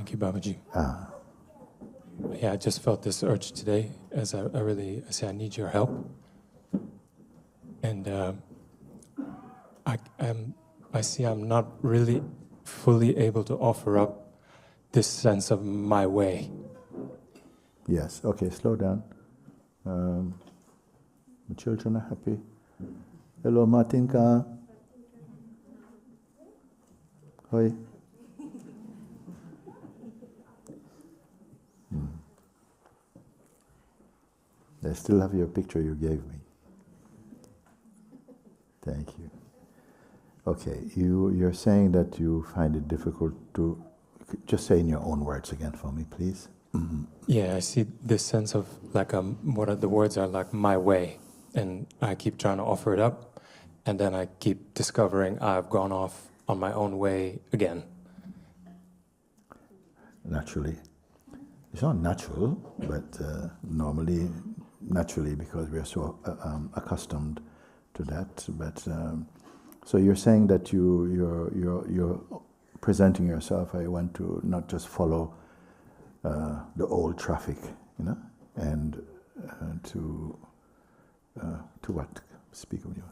Thank you, Babaji. Ah. Yeah, I just felt this urge today as I need your help. And I see I'm not really fully able to offer up this sense of my way. Yes, okay, slow down. The children are happy. Hello, Martinka. Hoi. I still have your picture you gave me. Thank you. Okay, you're saying that you find it difficult to... Just say in your own words again for me, please. Mm-hmm. Yeah, I see this sense of like what the words are like my way, and I keep trying to offer it up, and then I keep discovering I've gone off on my own way again. Naturally. It's not natural, but naturally because we are so accustomed to that. But so you're saying that you're presenting yourself. I want to not just follow the old traffic, and to what? Speak of you.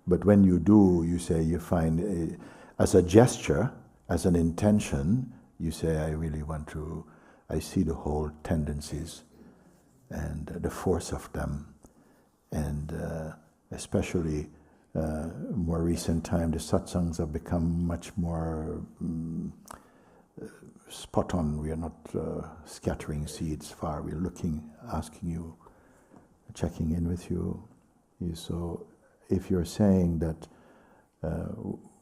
But when you do, you say you find as a gesture, as an intention, you say, I really want to. I see the whole tendencies and the force of them, and especially more recent time, the satsangs have become much more spot on. We are not scattering seeds far. We're looking, asking you, checking in with you. So if you're saying that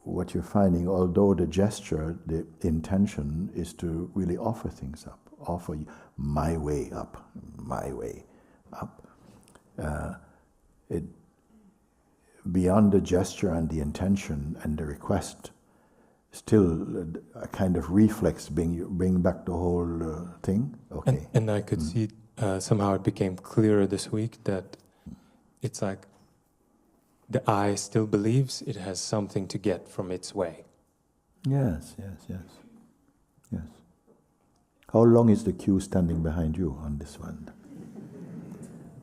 what you're finding, although the gesture, the intention is to really offer things up, offer my way up, beyond the gesture and the intention and the request, still a kind of reflex bring back the whole thing. Okay. And I could see somehow it became clearer this week that it's like the I still believes it has something to get from its way. Yes. How long is the queue standing behind you on this one?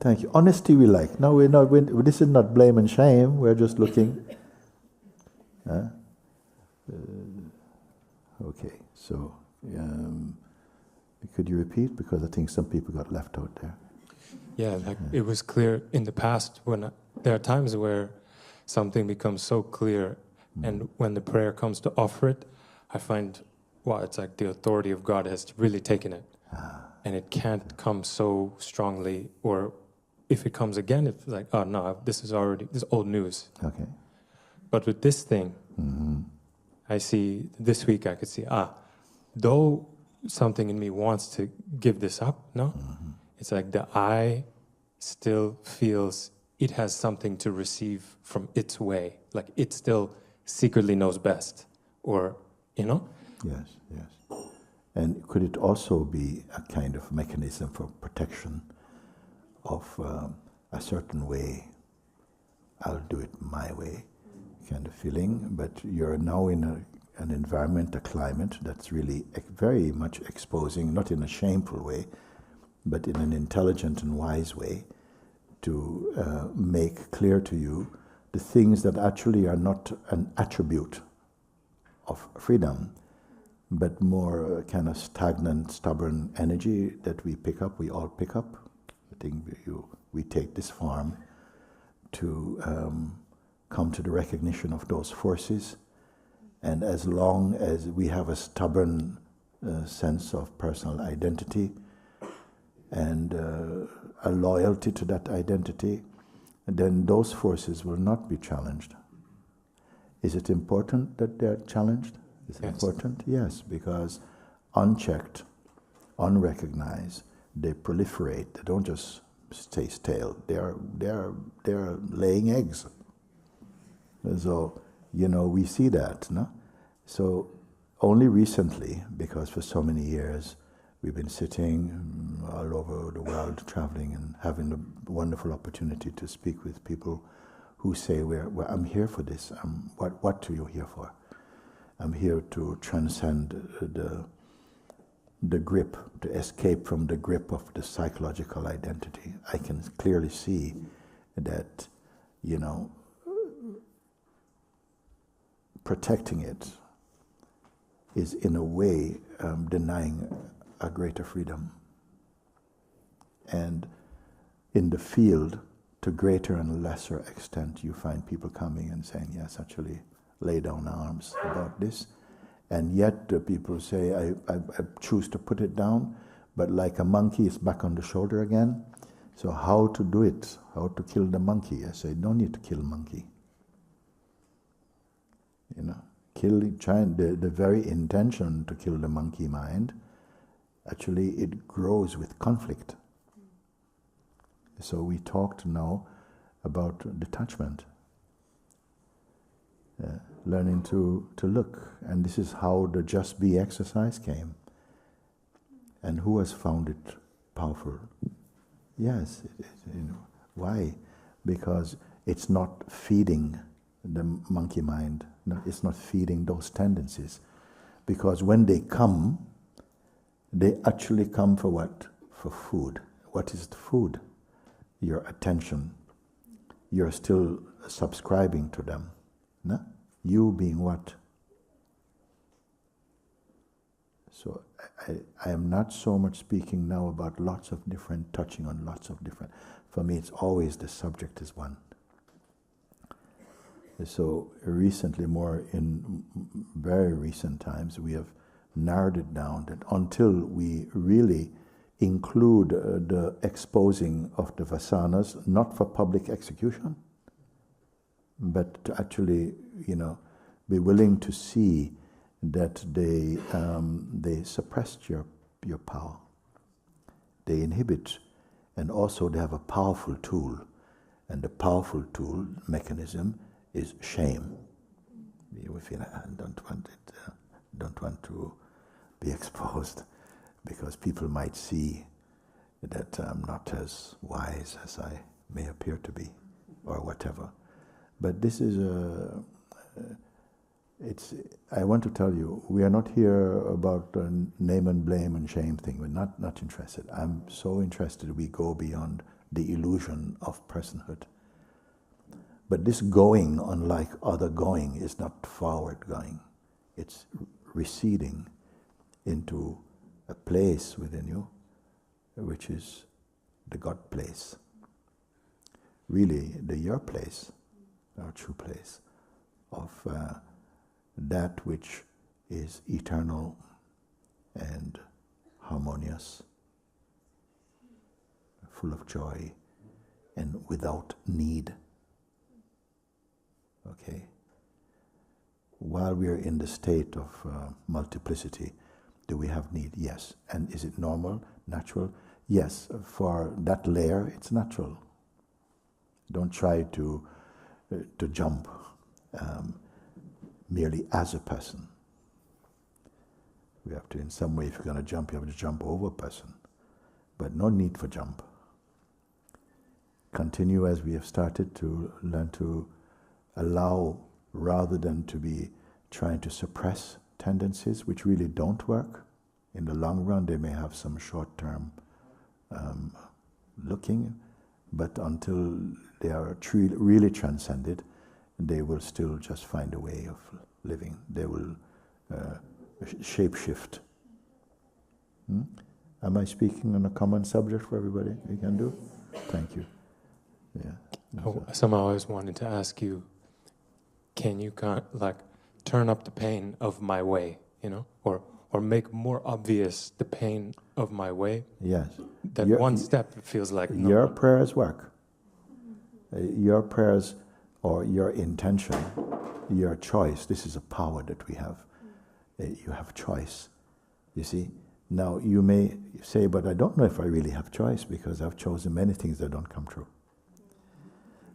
Thank you. Honesty we like. No, this is not blame and shame. We're just looking. Okay, so could you repeat? Because I think some people got left out there. Yeah, it was clear in the past when there are times where something becomes so clear, and when the prayer comes to offer it, I find, it's like the authority of God has really taken it. And it can't come so strongly, or if it comes again, it's like, oh no, this is old news. Okay. But with this thing, I see, this week I could see, though something in me wants to give this up, it's like the I still feels it has something to receive from its way, like it still secretly knows best, or, Yes. And could it also be a kind of mechanism for protection of a certain way? I'll do it my way, kind of feeling. But you're now in an environment, a climate that's really very much exposing, not in a shameful way, but in an intelligent and wise way, to make clear to you the things that actually are not an attribute of freedom, but more kind of stagnant, stubborn energy that we all pick up. I think we take this form to come to the recognition of those forces, and as long as we have a stubborn sense of personal identity and a loyalty to that identity, then those forces will not be challenged. Is it important that they're challenged? Is it important? Yes, because unchecked, unrecognized, they proliferate. They don't just stay stale. They're laying eggs. So, we see that, no? So only recently, because for so many years we've been sitting all over the world, traveling and having the wonderful opportunity to speak with people who say, I'm here for this. What are you here for? I'm here to transcend the grip, to escape from the grip of the psychological identity. I can clearly see that, protecting it is in a way denying a greater freedom. And in the field, to greater and lesser extent, you find people coming and saying, yes, actually, lay down arms about this. And yet the people say, I choose to put it down, but like a monkey, it's back on the shoulder again. So how to do it? How to kill the monkey? I say, don't need to kill monkey. The very intention to kill the monkey mind, actually it grows with conflict. So we talked now about detachment, learning to look, and this is how the Just Be exercise came. And who has found it powerful? Yes, why? Because it's not feeding the monkey mind. No, it's not feeding those tendencies. Because when they come, they actually come for what? For food. What is the food? Your attention. You're still subscribing to them. No? You being what? So I am not so much speaking now about lots of different, touching on lots of different. For me, it's always the subject is one. So recently, more in very recent times, we have narrowed it down that until we really include the exposing of the vasanas, not for public execution, but to actually, be willing to see that they suppressed your power. They inhibit, and also they have a powerful tool, and the powerful tool mechanism is shame. We feel I don't want to be exposed, because people might see that I'm not as wise as I may appear to be, or whatever. But this is I want to tell you, we are not here about the name and blame and shame thing. We're not interested. I'm so interested we go beyond the illusion of personhood. But this going, unlike other going, is not forward going. It's receding into a place within you, which is the God place. Really, the your place, our true place, of that which is eternal and harmonious, full of joy, and without need. Okay? While we are in the state of multiplicity, do we have need? Yes. And is it normal, natural? Yes. For that layer, it's natural. Don't try to jump merely as a person. We have to, in some way, if you're going to jump, you have to jump over a person. But no need for jump. Continue as we have started to learn to allow, rather than to be trying to suppress tendencies which really don't work. In the long run, they may have some short-term looking, but until they are really transcended, they will still just find a way of living. They will shape-shift. Am I speaking on a common subject for everybody? You can do? Thank you. Yeah. Somehow I always wanted to ask you, can you turn up the pain of my way, or make more obvious the pain of my way? Yes. That one step feels like no. Your prayers work. Your prayers or your intention, your choice, this is a power that we have. You have choice, you see. Now you may say, but I don't know if I really have choice, because I've chosen many things that don't come true.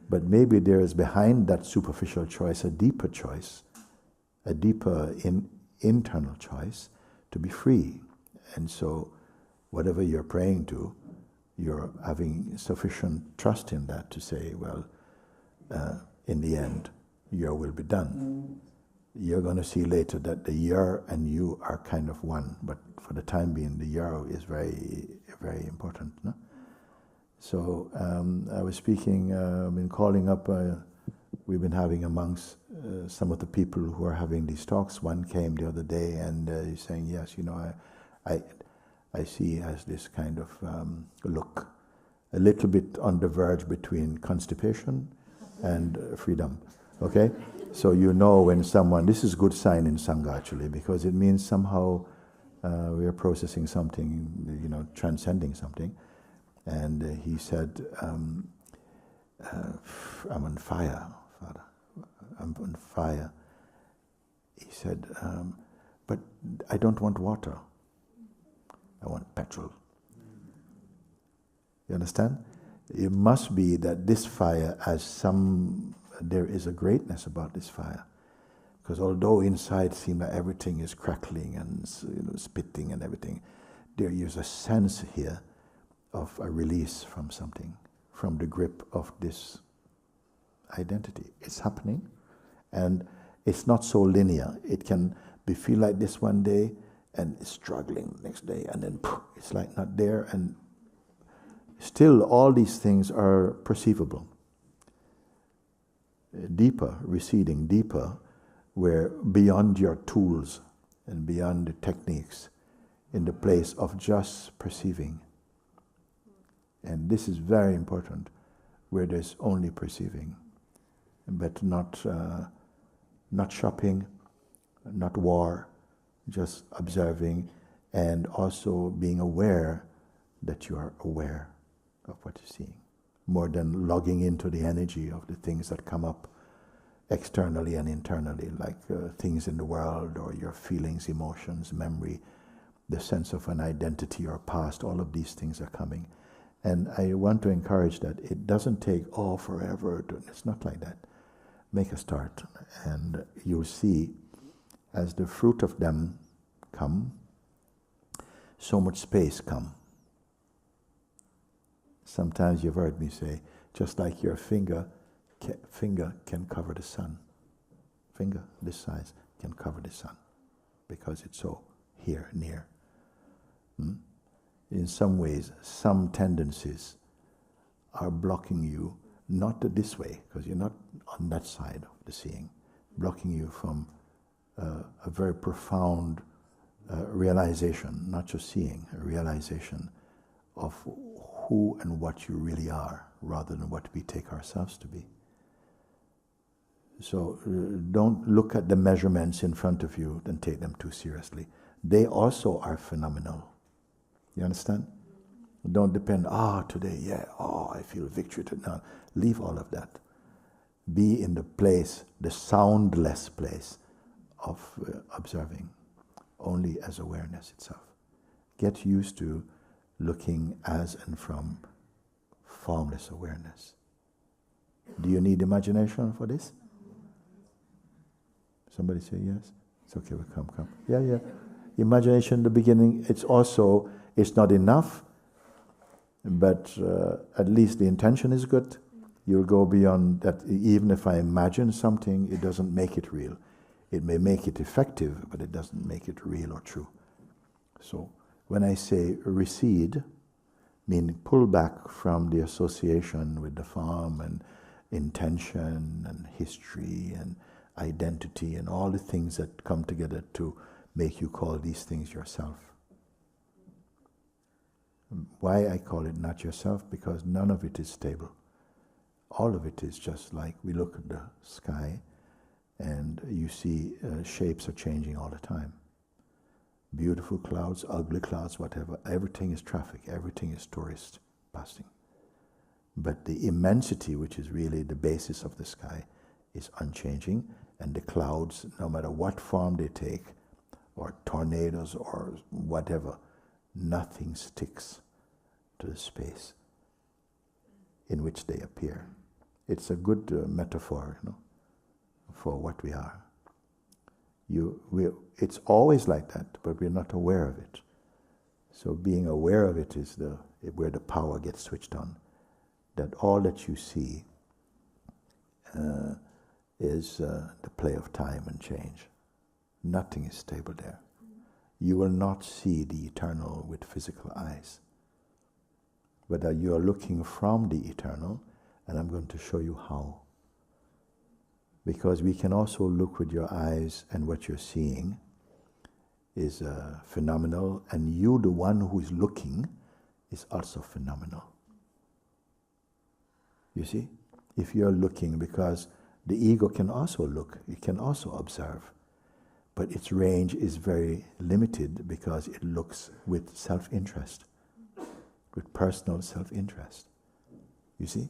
But maybe there is behind that superficial choice a deeper choice, a deeper internal choice to be free. And so whatever you're praying to, you're having sufficient trust in that to say, well, in the end, your will be done. you're going to see later that the yer and you are kind of one, but for the time being, the yer is very, very important. No? So I was speaking, I've been calling up, we've been having amongst some of the people who are having these talks. One came the other day and he's saying, yes, you know, I see as this kind of look, a little bit on the verge between constipation and freedom, okay? So you know when someone, this is a good sign in Sangha actually, because it means somehow we are processing something, you know, transcending something. And he said, I'm on fire, Father. I'm on fire. He said, but I don't want water. I want petrol. You understand? It must be that this fire there is a greatness about this fire. Because although inside seems like everything is crackling and, you know, spitting and everything, there is a sense here of a release from something, from the grip of this identity. It's happening, and it's not so linear. It can feel like this one day, and it's struggling next day, and then it's like not there, and still all these things are perceivable. Deeper, receding deeper, where beyond your tools and beyond the techniques, in the place of just perceiving. And this is very important, where there's only perceiving, but not shopping, not war, just observing, and also being aware that you are aware of what you're seeing, more than logging into the energy of the things that come up externally and internally, like things in the world or your feelings, emotions, memory, the sense of an identity or past. All of these things are coming. And I want to encourage that it doesn't take forever. It's not like that. Make a start, and you'll see as the fruit of them come, so much space come. Sometimes you've heard me say, just like your finger can cover the sun. Finger this size can cover the sun because it's so here, near. In some ways, some tendencies are blocking you, not this way, because you're not on that side of the seeing, blocking you from a very profound realization, not just seeing, a realization of who and what you really are, rather than what we take ourselves to be. So don't look at the measurements in front of you and take them too seriously. They also are phenomenal. You understand? Don't depend, today, I feel victory. No, leave all of that. Be in the place, the soundless place of observing, only as awareness itself. Get used to looking as and from formless awareness. Do you need imagination for this? Somebody say yes? It's okay, we'll come. Yeah. Imagination in the beginning, it's not enough, but at least the intention is good. You'll go beyond that. Even if I imagine something, it doesn't make it real. It may make it effective, but it doesn't make it real or true. So when I say recede, meaning pull back from the association with the form and intention and history and identity and all the things that come together to make you call these things yourself. Why I call it not yourself? Because none of it is stable. All of it is just like we look at the sky and you see shapes are changing all the time. Beautiful clouds, ugly clouds, whatever. Everything is traffic, everything is tourists passing. But the immensity, which is really the basis of the sky, is unchanging, and the clouds, no matter what form they take, or tornadoes or whatever, nothing sticks to the space in which they appear. It's a good metaphor, for what we are. It's always like that, but we're not aware of it. So being aware of it is where the power gets switched on. That all that you see is the play of time and change. Nothing is stable there. You will not see the eternal with physical eyes. But you are looking from the eternal, and I'm going to show you how. Because we can also look with your eyes, and what you're seeing is phenomenal, and you, the one who is looking, is also phenomenal. You see? If you're looking, because the ego can also look, it can also observe, but its range is very limited because it looks with self-interest, with personal self-interest. You see?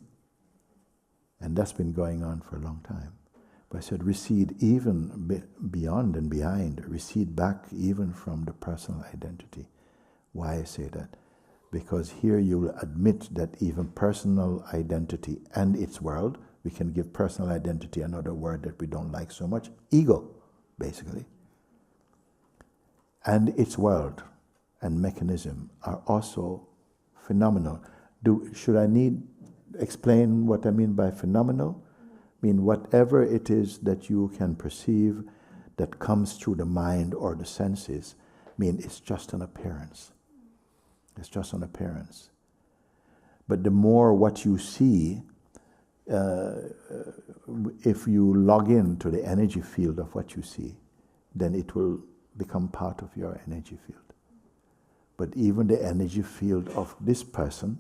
And that's been going on for a long time. But I said, recede even beyond and behind, recede back even from the personal identity. Why I say that? Because here you will admit that even personal identity and its world, we can give personal identity another word that we don't like so much, ego, basically. And its world and mechanism are also phenomenal. Should I explain what I mean by phenomenal? I mean, whatever it is that you can perceive that comes through the mind or the senses, I mean, it's just an appearance. It's just an appearance. But the more what you see, if you log into the energy field of what you see, then it will become part of your energy field. But even the energy field of this person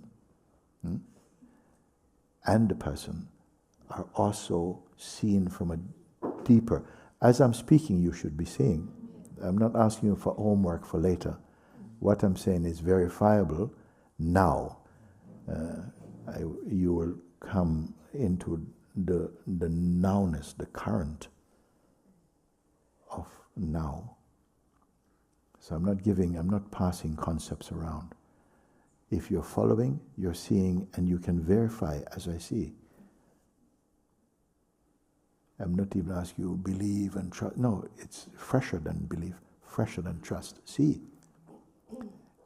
and the person are also seen from a deeper. As I'm speaking, you should be seeing. I'm not asking you for homework for later. What I'm saying is verifiable now. You will come into the nowness, the current of now. So I'm not passing concepts around. If you're following, you're seeing, and you can verify as I see. I'm not even asking you believe and trust. No, it's fresher than belief, fresher than trust. See.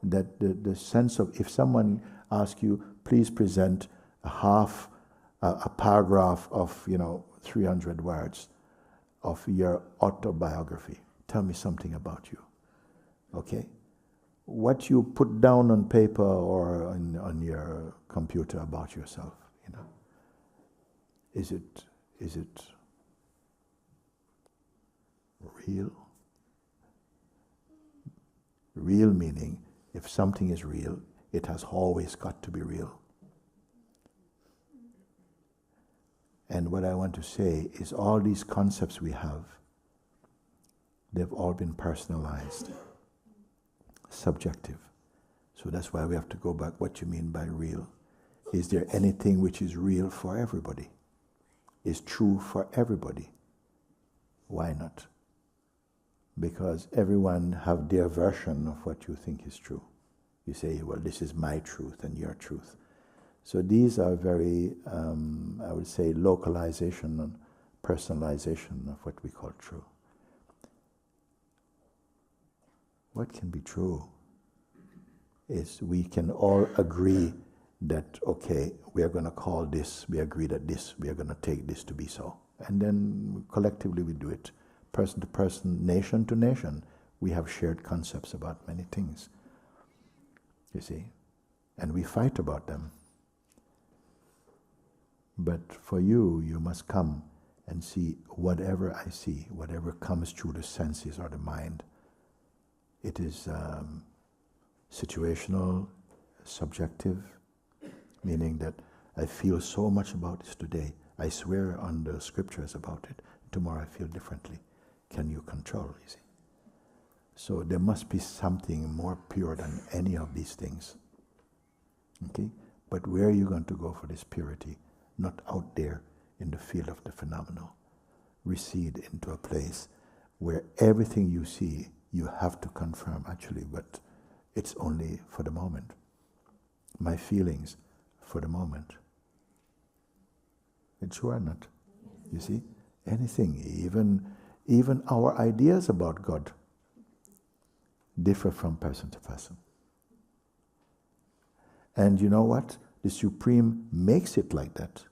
That the sense of, if someone asks you, please present a paragraph of 300 words of your autobiography. Tell me something about you. Okay? What you put down on paper or on your computer about yourself, is it real? Real meaning, if something is real, it has always got to be real. And what I want to say is all these concepts we have, they've all been personalized, subjective. So that's why we have to go back, what you mean by real. Is there anything which is real for everybody? Is true for everybody? Why not? Because everyone have their version of what you think is true. You say, well, this is my truth and your truth. So these are very, I would say, localization and personalization of what we call true. What can be true is we can all agree that, okay, we are going to call this, we agree that this, we are going to take this to be so. And then collectively we do it. Person to person, nation to nation, we have shared concepts about many things. You see? And we fight about them. But for you, you must come and see whatever I see, whatever comes through the senses or the mind. It is situational, subjective, meaning that I feel so much about this today. I swear on the scriptures about it. Tomorrow I feel differently. Can you control, you see? So there must be something more pure than any of these things. Okay? But where are you going to go for this purity? Not out there in the field of the phenomenal. Recede into a place where everything you see, you have to confirm actually, but it's only for the moment. My feelings for the moment. It's true or not? You see? Anything, even our ideas about God differ from person to person. And you know what? The Supreme makes it like that,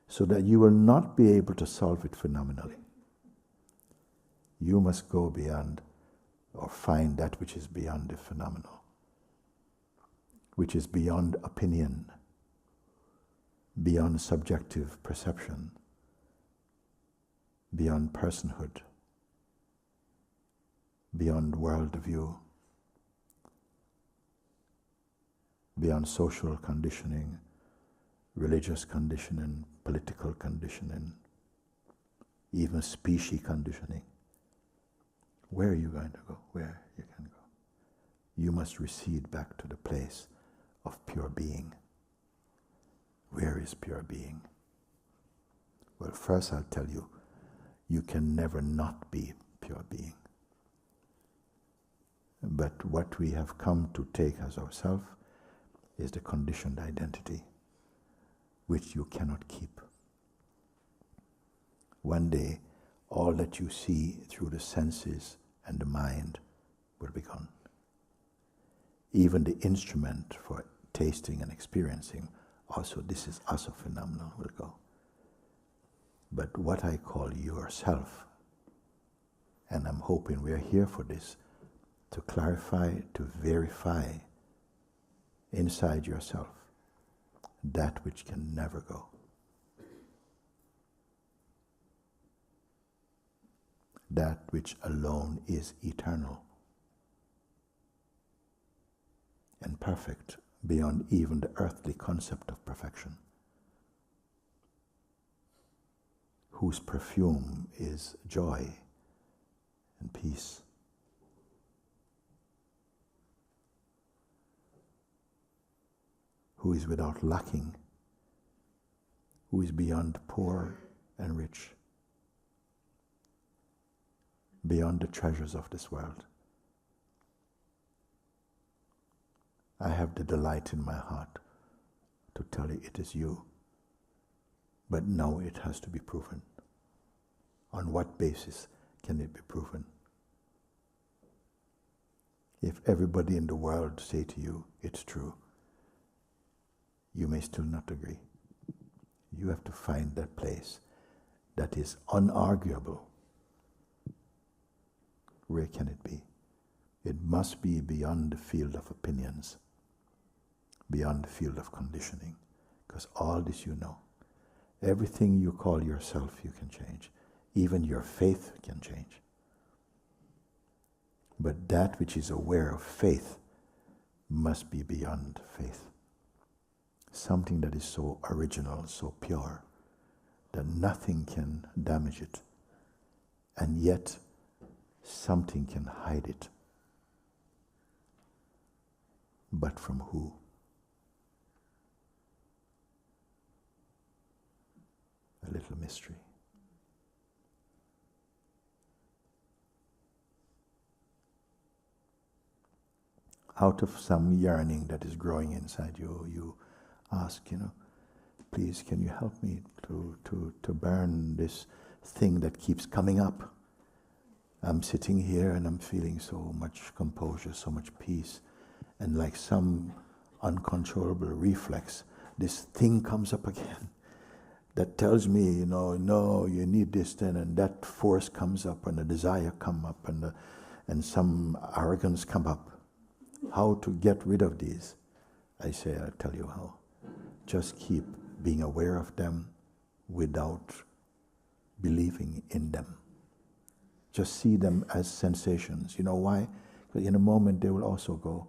so that you will not be able to solve it phenomenally. You must go beyond or find that which is beyond the phenomenal, which is beyond opinion, beyond subjective perception, beyond personhood, beyond worldview, beyond social conditioning, religious conditioning, political conditioning, even species conditioning. Where are you going to go? Where you can go? You must recede back to the place of pure being. Where is pure being? Well, first I'll tell you, you can never not be pure being. But what we have come to take as ourself is the conditioned identity, which you cannot keep. One day, all that you see through the senses and the mind will be gone. Even the instrument for tasting and experiencing, also this is also phenomenal, will go. But what I call yourself, and I'm hoping we're here for this, to clarify, to verify inside yourself that which can never go. That which alone is eternal and perfect beyond even the earthly concept of perfection, whose perfume is joy and peace. Who is without lacking, who is beyond poor and rich, beyond the treasures of this world. I have the delight in my heart to tell you it is you, but now it has to be proven. On what basis can it be proven? If everybody in the world say to you, it's true, you may still not agree. You have to find that place that is unarguable. Where can it be? It must be beyond the field of opinions, beyond the field of conditioning, because all this you know. Everything you call yourself you can change. Even your faith can change. But that which is aware of faith must be beyond faith. Something that is so original, so pure, that nothing can damage it, and yet something can hide it. But from who? A little mystery. Out of some yearning that is growing inside you, you ask, please can you help me to burn this thing that keeps coming up. I'm sitting here and I'm feeling so much composure, so much peace, and like some uncontrollable reflex, this thing comes up again that tells me, no, you need this then, and that force comes up, and the desire come up, and some arrogance come up. How to get rid of these? I say, I'll tell you how. Just keep being aware of them without believing in them. Just see them as sensations. You know why? Because in a moment they will also go.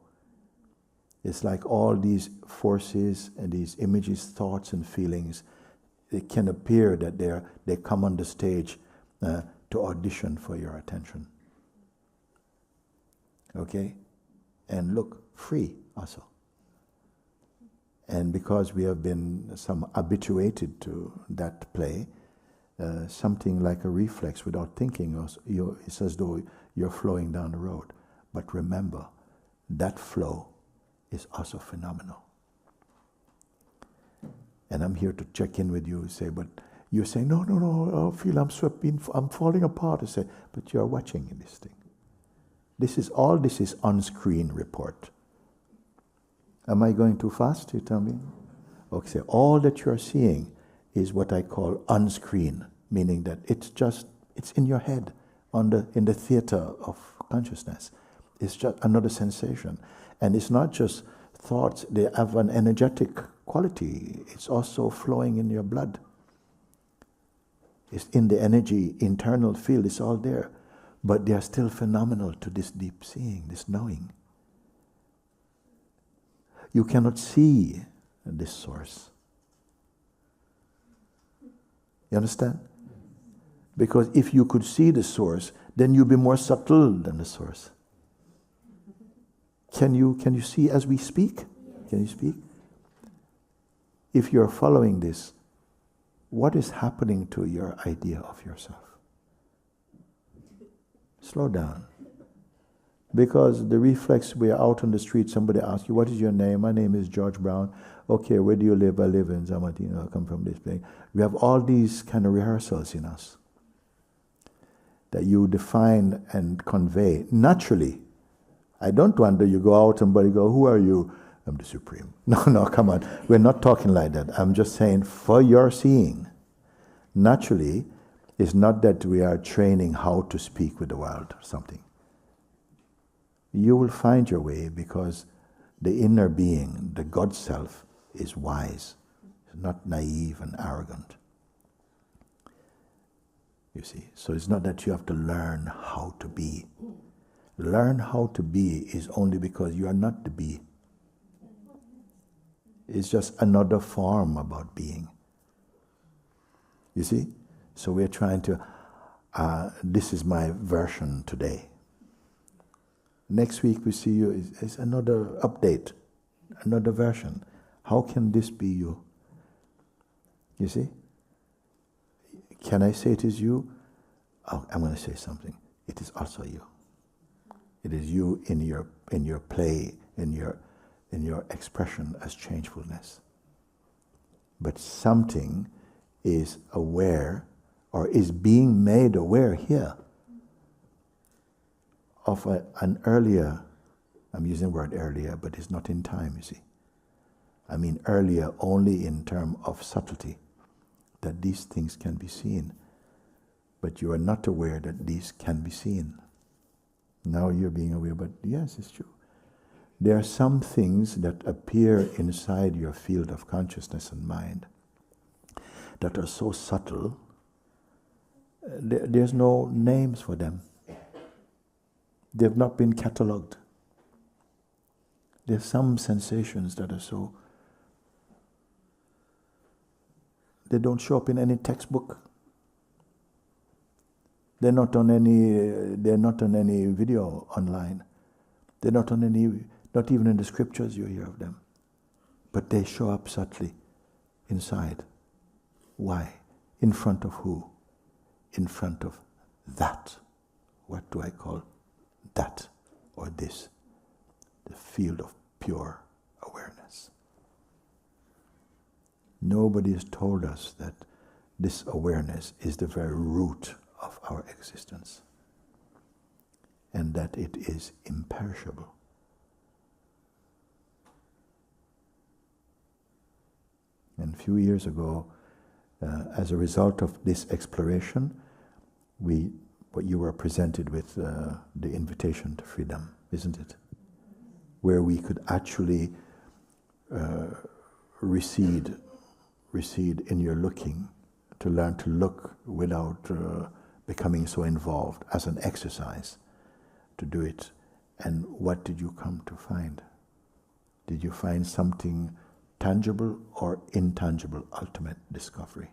It's like all these forces and these images, thoughts and feelings, it can appear that they come on the stage to audition for your attention. Okay? And look, free also. And because we have been some habituated to that play, something like a reflex without thinking, it's as though you're flowing down the road. But remember, that flow is also phenomenal. And I'm here to check in with you and say, but you say, no, I feel I'm swept, I'm falling apart. I say, but you're watching this thing. This is on-screen report. Am I going too fast, you tell me? Okay, all that you're seeing is what I call on-screen, meaning that it's in your head, in the theater of consciousness. It's just another sensation. And it's not just thoughts, they have an energetic quality. It's also flowing in your blood. It's in the energy, internal field, it's all there. But they are still phenomenal to this deep seeing, this knowing. You cannot see this source. You understand? Because if you could see the source, then you'd be more subtle than the source. Can you see as we speak? Can you speak? If you're following this, what is happening to your idea of yourself? Slow down. Because the reflex, we are out on the street, somebody asks you, what is your name? My name is George Brown. Okay, where do you live? I live in Zamatino, I come from this place. We have all these kind of rehearsals in us that you define and convey naturally. I don't wonder you go out and somebody go, who are you? I'm the Supreme. No, come on. We're not talking like that. I'm just saying for your seeing, naturally, it's not that we are training how to speak with the world or something. You will find your way because the inner being, the God self, is wise. It's not naive and arrogant. You see, so it's not that you have to learn how to be. Learn how to be is only because you are not the be. It's just another form about being. You see? So we're trying to, this is my version today. Next week we see you, is another update, another version. How can this be you? You see? Can I say it is you? Oh, I'm going to say something. It is also you. It is you in your play, in your expression as changefulness. But something is aware or is being made aware here of an earlier, I'm using the word earlier, but it's not in time, you see. I mean earlier only in terms of subtlety, that these things can be seen. But you are not aware that these can be seen. Now you're being aware, but yes, it's true. There are some things that appear inside your field of consciousness and mind that are so subtle, there's no names for them. They've not been catalogued. There's some sensations that are so, they don't show up in any textbook. They're not on any video online. They're not on any, not even in the scriptures you hear of them. But they show up subtly inside. Why? In front of who? In front of that. What do I call that or this? The field of pure awareness. Nobody has told us that this awareness is the very root of our existence and that it is imperishable. And a few years ago, as a result of this exploration, what you were presented with the invitation to freedom, isn't it? Where we could actually recede in your looking, to learn to look without becoming so involved as an exercise to do it. And what did you come to find? Did you find something tangible or intangible ultimate discovery?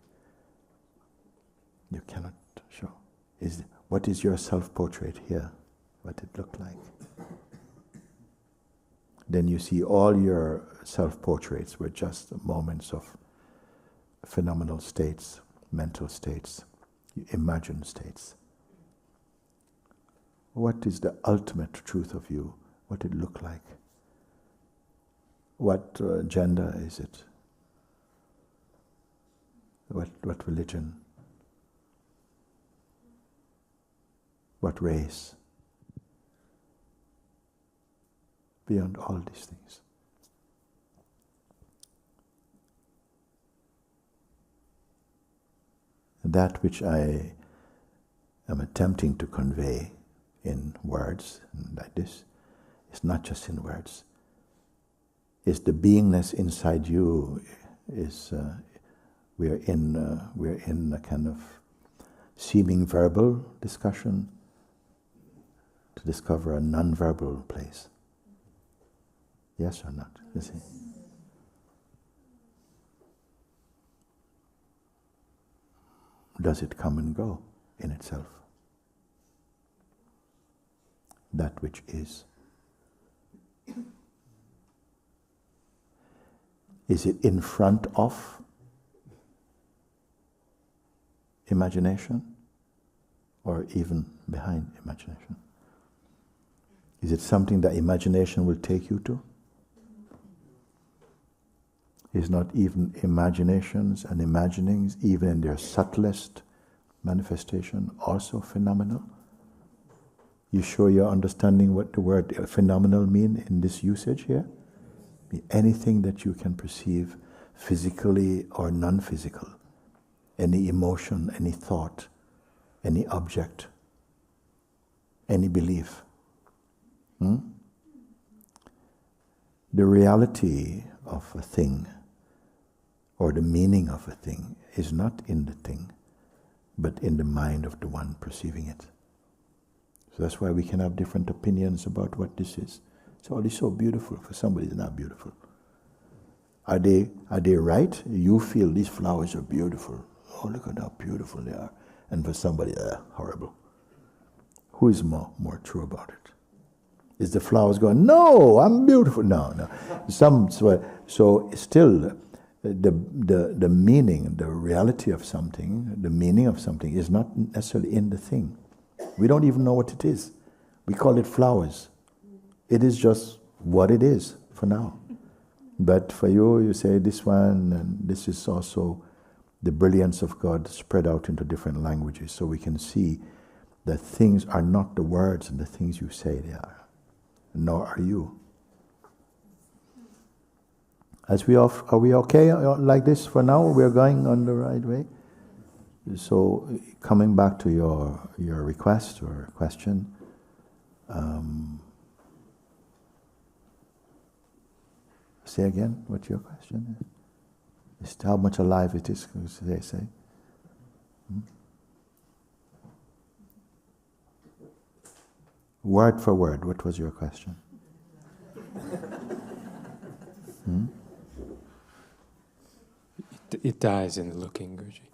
You cannot show. What is your self-portrait here? What it looked like? Then you see all your self-portraits were just moments of phenomenal states, mental states, imagined states. What is the ultimate truth of you? What it look like? What gender is it? What religion? What race? Beyond all these things. That which I am attempting to convey in words like this, it's not just in words. It's the beingness inside you. We're in a kind of seeming verbal discussion to discover a non-verbal place. Yes or not? You see? Does it come and go in itself? That which is. Is it in front of imagination or even behind imagination? Is it something that imagination will take you to? Is not even imaginations and imaginings, even in their subtlest manifestation, also phenomenal? You sure you're understanding what the word phenomenal mean in this usage here? Anything that you can perceive physically or non-physical. Any emotion, any thought, any object, any belief. The reality of a thing or the meaning of a thing is not in the thing, but in the mind of the one perceiving it. So that's why we can have different opinions about what this is. So it's so beautiful. For somebody it's not beautiful. Are they right? You feel these flowers are beautiful. Oh, look at how beautiful they are. And for somebody, horrible. Who is more true about it? Is the flowers going, no, I'm beautiful? No. So still, the meaning, the reality of something, the meaning of something is not necessarily in the thing. We don't even know what it is. We call it flowers. It is just what it is for now. But for you say this one, and this is also the brilliance of God spread out into different languages, so we can see that things are not the words and the things you say they are, nor are you. Are we okay like this for now? We're going on the right way? So, coming back to your request or question, say again what your question is. Is how much alive it is, as they say. Word for word, what was your question? It dies in the looking, Guruji.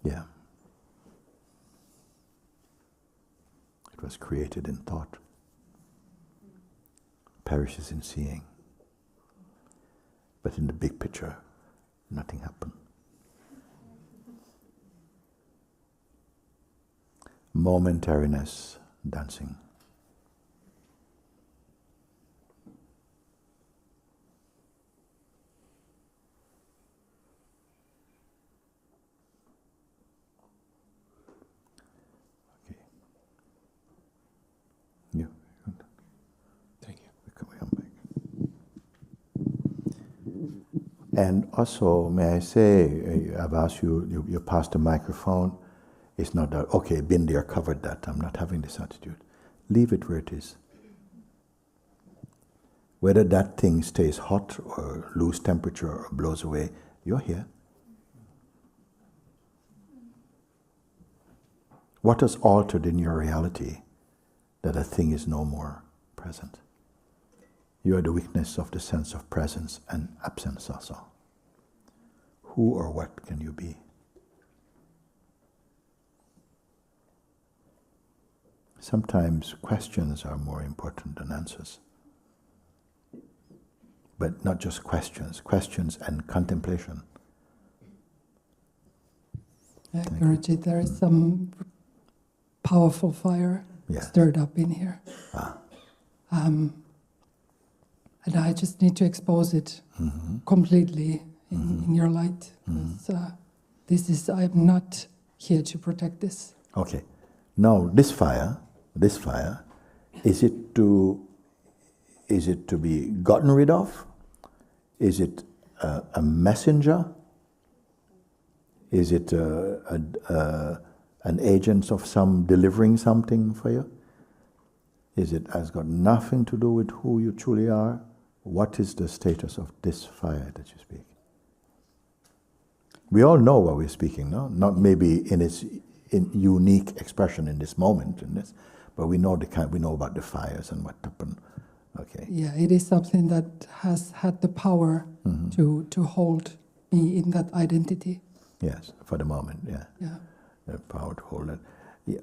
Yeah. It was created in thought. Perishes in seeing. But in the big picture, nothing happened. Momentariness, dancing. Okay. You. Thank you. We come back. And also, may I say, I've asked you passed the microphone. It's not that, okay, been there, covered that. I'm not having this attitude. Leave it where it is. Whether that thing stays hot or lose temperature or blows away, you're here. What has altered in your reality that a thing is no more present? You are the witness of the sense of presence and absence also. Who or what can you be? Sometimes questions are more important than answers. But not just questions and contemplation. Guruji, there is some powerful fire stirred up in here. And I just need to expose it completely in your light. Because I'm not here to protect this. Okay. Now, this fire, is it to be gotten rid of? Is it a messenger? Is it an agent of some delivering something for you? Is it has got nothing to do with who you truly are? What is the status of this fire that you speak? We all know what we're speaking, no? Not maybe in its unique expression in this moment, but we know we know about the fires and what happened. Okay. Yeah, it is something that has had the power to hold me in that identity. Yes, for the moment, yeah. Yeah. The power to hold it. Yeah.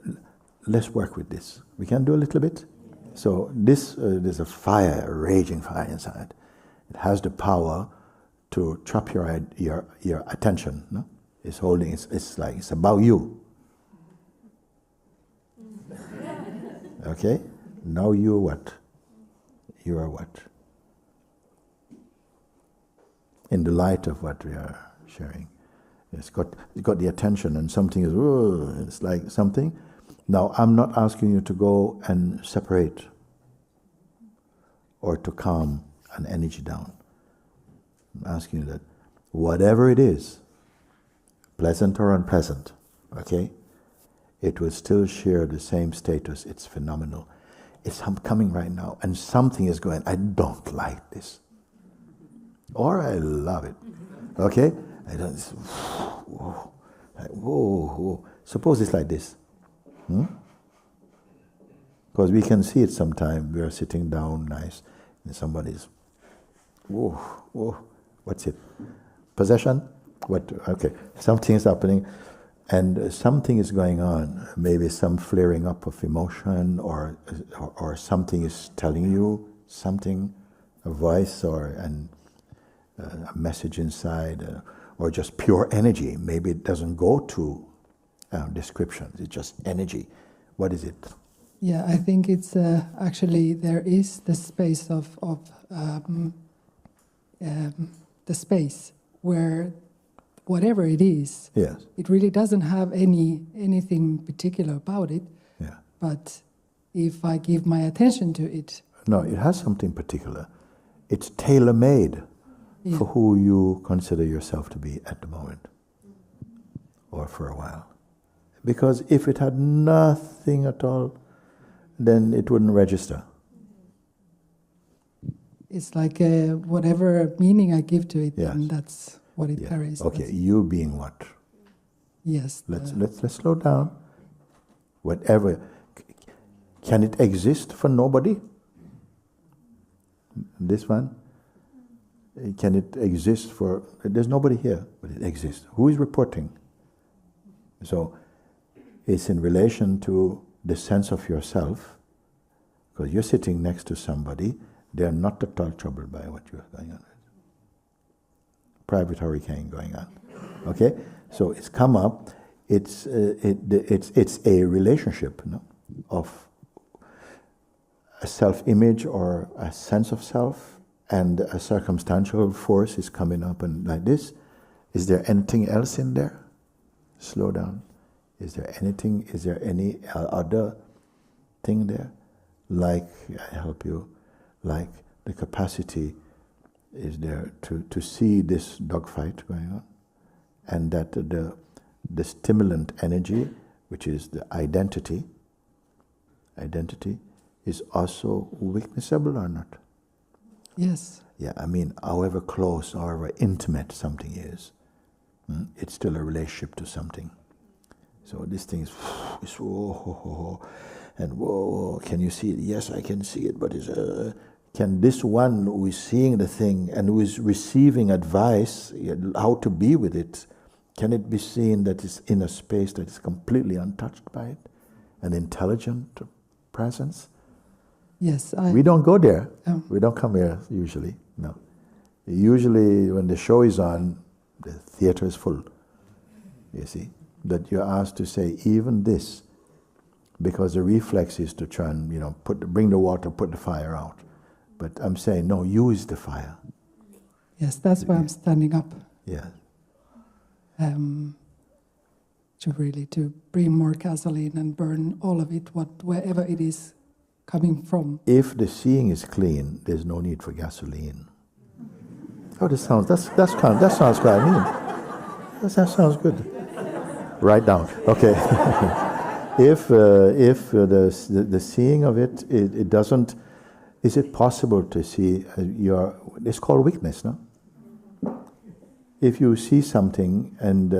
Let's work with this. We can do a little bit. So there's a fire, a raging fire inside. It has the power to trap your attention. No, it's holding. It's like it's about you. Okay. Now you what? You are what? In the light of what we are sharing, it's got the attention, and something is. It's like something. Now, I'm not asking you to go and separate or to calm an energy down. I'm asking you that whatever it is, pleasant or unpleasant, okay, it will still share the same status. It's phenomenal. It's coming right now, and something is going, I don't like this. Or I love it. Okay? I don't, whoa, like, whoa. Suppose it's like this. Because we can see it sometimes. We are sitting down nice, and somebody's, whoa, what's it? Possession? What? Okay, something is happening, and something is going on. Maybe some flaring up of emotion, or something is telling you something, a voice or a message inside, or just pure energy. Maybe it doesn't go to descriptions. It's just energy. What is it? Yeah, I think it's actually there is the space of the space where whatever it is, yes, it really doesn't have anything particular about it. Yeah. But if I give my attention to it, no, it has something particular. It's tailor-made for who you consider yourself to be at the moment, or for a while. Because if it had nothing at all, then it wouldn't register. It's like whatever meaning I give to it, Yes. and that's what it carries. Okay, you being what? Yes. Let's slow down. Whatever. Can it exist for nobody? This one? Can it exist for... There's nobody here, but it exists. Who is reporting? So, it's in relation to the sense of yourself, because you're sitting next to somebody, they're not at all troubled by what you're going on with. Private hurricane going on. Okay? So it's come up, it's a relationship, no? Of a self-image or a sense of self, and a circumstantial force is coming up and like this. Is there anything else in there? Slow down. Is there any other thing there? Like, I help you, like the capacity is there to see this dogfight going on, and that the stimulant energy, which is the identity is also witnessable or not? Yes. Yeah, I mean, however close, however intimate something is, it's still a relationship to something. So this thing is whoa, and whoa, can you see it? Yes, I can see it, but can this one who is seeing the thing and who is receiving advice how to be with it, can it be seen that it's in a space that is completely untouched by it? An intelligent presence? Yes. We don't go there. We don't come here usually, no. Usually when the show is on, the theater is full, you see. That you're asked to say even this, because the reflex is to try and bring the water, put the fire out. But I'm saying no, you is the fire. Yes, that's why I'm standing up. Yeah. To bring more gasoline and burn all of it, wherever it is coming from. If the seeing is clean, there's no need for gasoline. Oh, that sounds quite mean. That sounds good. Write down. Okay. If the seeing of it, it doesn't, is it possible to see it's called weakness, no? If you see something and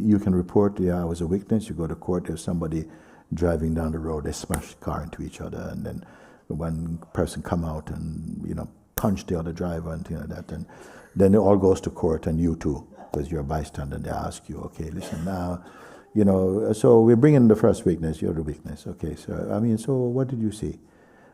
you can report, yeah, it was a weakness, you go to court, there's somebody driving down the road, they smash the car into each other, and then one person come out and, punch the other driver and things like that, and then it all goes to court, and you too, because you're a bystander, and they ask you, okay, listen now, so we're bringing the first weakness, you're the weakness, okay, so what did you see?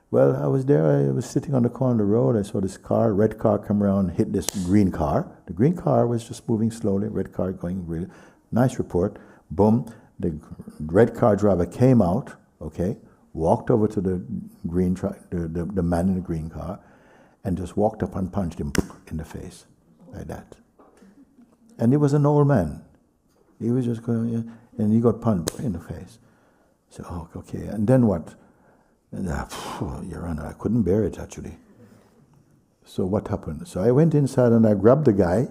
Well, I was there, I was sitting on the corner of the road, I saw this red car come around, hit this green car. The green car was just moving slowly, red car going really, nice report, boom, the red car driver came out, okay, walked over to the green the man in the green car, and just walked up and punched him in the face, like that. And he was an old man. He was just going, and he got punched in the face. So, okay, and then what? And, Your Honor, I couldn't bear it, actually. So what happened? So I went inside and I grabbed the guy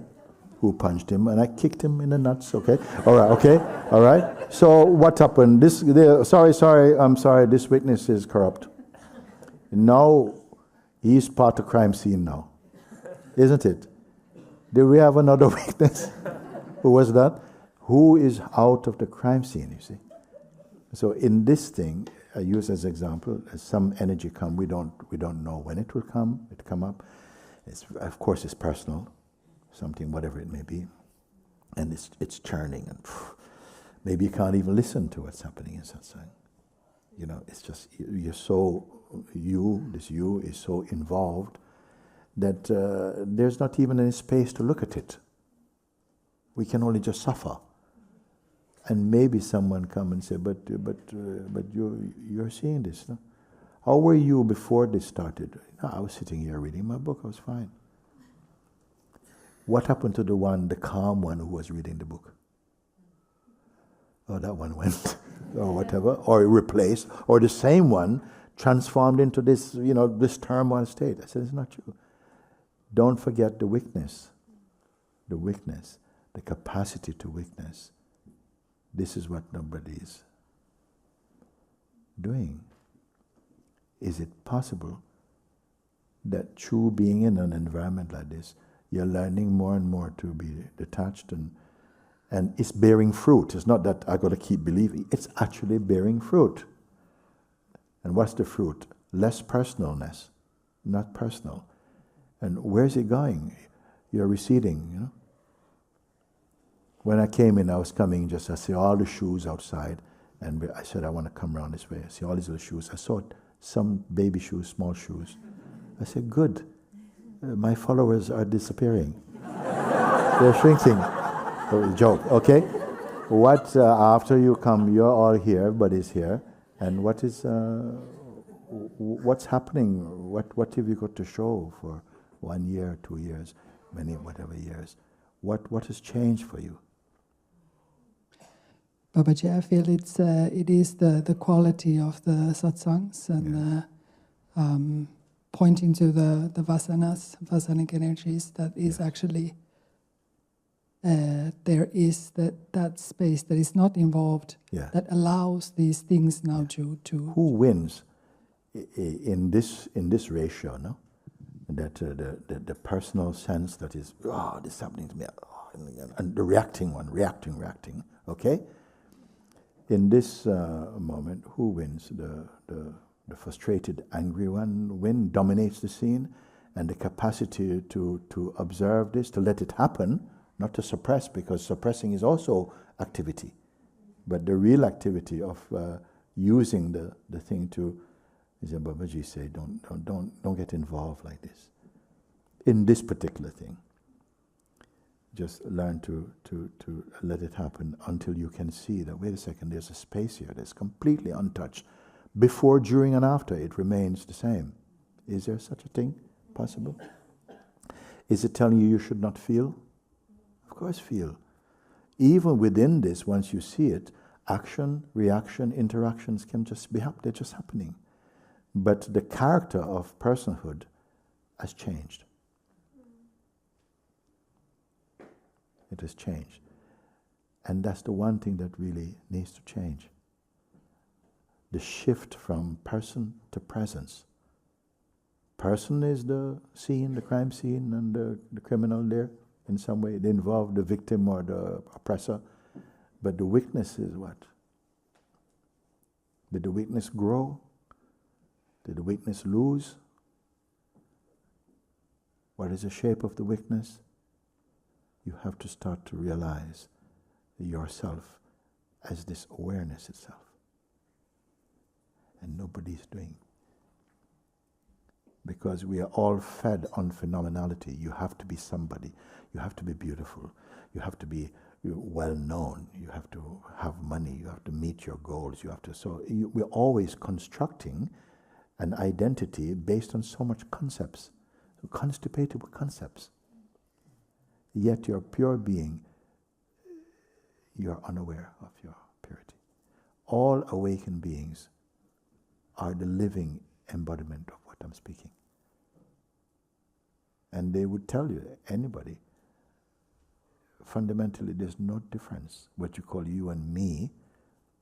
who punched him and I kicked him in the nuts, okay? All right, okay? All right? So what happened? I'm sorry, this witness is corrupt. Now, he's part of the crime scene now. Isn't it? Do we have another witness? Who was that? Who is out of the crime scene, you see? So in this thing, I use as example, as some energy come, we don't know when it will come, it come up. Of course it's personal, something, whatever it may be. And it's churning, and maybe you can't even listen to what's happening in satsang. It's just, this you is so involved that there's not even any space to look at it. We can only just suffer. And maybe someone come and say, but you're seeing this, no? How were you before this started? No, I was sitting here reading my book, I was fine. What happened to the calm one who was reading the book? Oh, that one went, or whatever, or replaced, or the same one transformed into this, this turmoil state. I said, it's not true. Don't forget the weakness, the capacity to witness. This is what nobody is doing. Is it possible that through being in an environment like this, you're learning more and more to be detached and it's bearing fruit? It's not that I got to keep believing. It's actually bearing fruit. And what's the fruit? Less personalness, not personal. And where's it going? You're receding, When I came in, I was coming I see all the shoes outside, and I said, I want to come around this way. I see all these little shoes. I saw some baby shoes, small shoes. I said, good. My followers are disappearing. They're shrinking. Joke, okay? What, after you come, you're all here, everybody's here, and what's happening? What have you got to show for 1 year, 2 years, whatever years? What has changed for you? Babaji, I feel it is the quality of the satsangs and pointing to the vasanas, vasanic energies, that is actually there is that space that is not involved, that allows these things now to. Who wins in this ratio? No, that the personal sense that is this is happening to me, and the reacting. Okay. In this moment, who wins? The frustrated, angry one dominates the scene, and the capacity to observe this, to let it happen, not to suppress, because suppressing is also activity. But the real activity of using the thing to, as Babaji say, don't get involved like this. In this particular thing. Just learn to let it happen until you can see that, wait a second, there's a space here that's completely untouched. Before, during, and after, it remains the same. Is there such a thing possible? Is it telling you should not feel? Of course feel. Even within this, once you see it, action, reaction, interactions can just be they're just happening. But the character of personhood has changed. It has changed. And that's the one thing that really needs to change. The shift from person to presence. Person is the scene, the crime scene, and the criminal there in some way. They involve the victim or the oppressor. But the witness is what? Did the witness grow? Did the witness lose? What is the shape of the witness? You have to start to realize yourself as this awareness itself. And nobody's doing. Because we are all fed on phenomenality. You have to be somebody. You have to be beautiful. You have to be well known. You have to have money. You have to meet your goals. You have to. So we're always constructing an identity based on so much concepts, so constipated with concepts. Yet your pure being, you are unaware of your purity. All awakened beings are the living embodiment of what I'm speaking. And they would tell you, anybody, fundamentally there's no difference. What you call you and me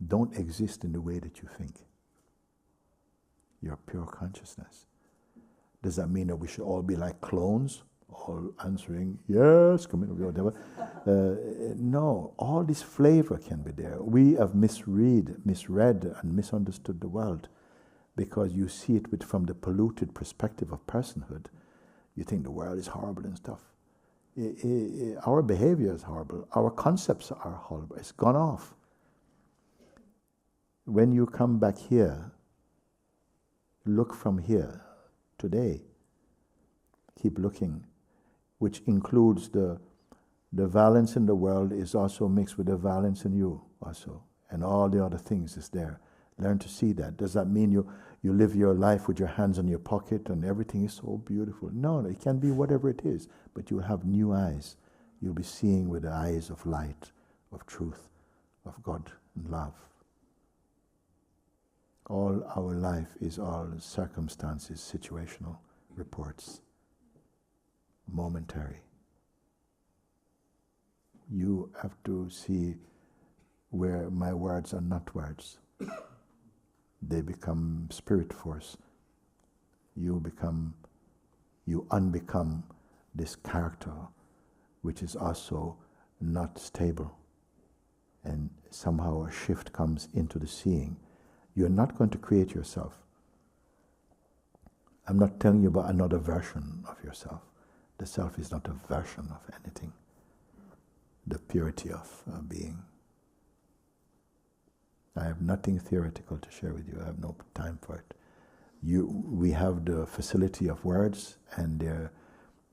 don't exist in the way that you think. You're pure consciousness. Does that mean that we should all be like clones, all answering, yes, come in, whatever? No, all this flavor can be there. We have misread and misunderstood the world because you see it from the polluted perspective of personhood. You think the world is horrible and stuff. Our behavior is horrible. Our concepts are horrible. It's gone off. When you come back here, look from here today. Keep looking, which includes the violence in the world is also mixed with the violence in you also. And all the other things is there. Learn to see that. Does that mean you live your life with your hands in your pocket and everything is so beautiful? No, it can be whatever it is, but you'll have new eyes. You'll be seeing with the eyes of light, of truth, of God and love. All our life is all circumstances, situational reports, momentary. You have to see where my words are not words. They become spirit force. You unbecome this character, which is also not stable. And somehow a shift comes into the seeing. You're not going to create yourself. I'm not telling you about another version of yourself. The self is not a version of anything. The purity of being. I have nothing theoretical to share with you. I have no time for it. We have the facility of words and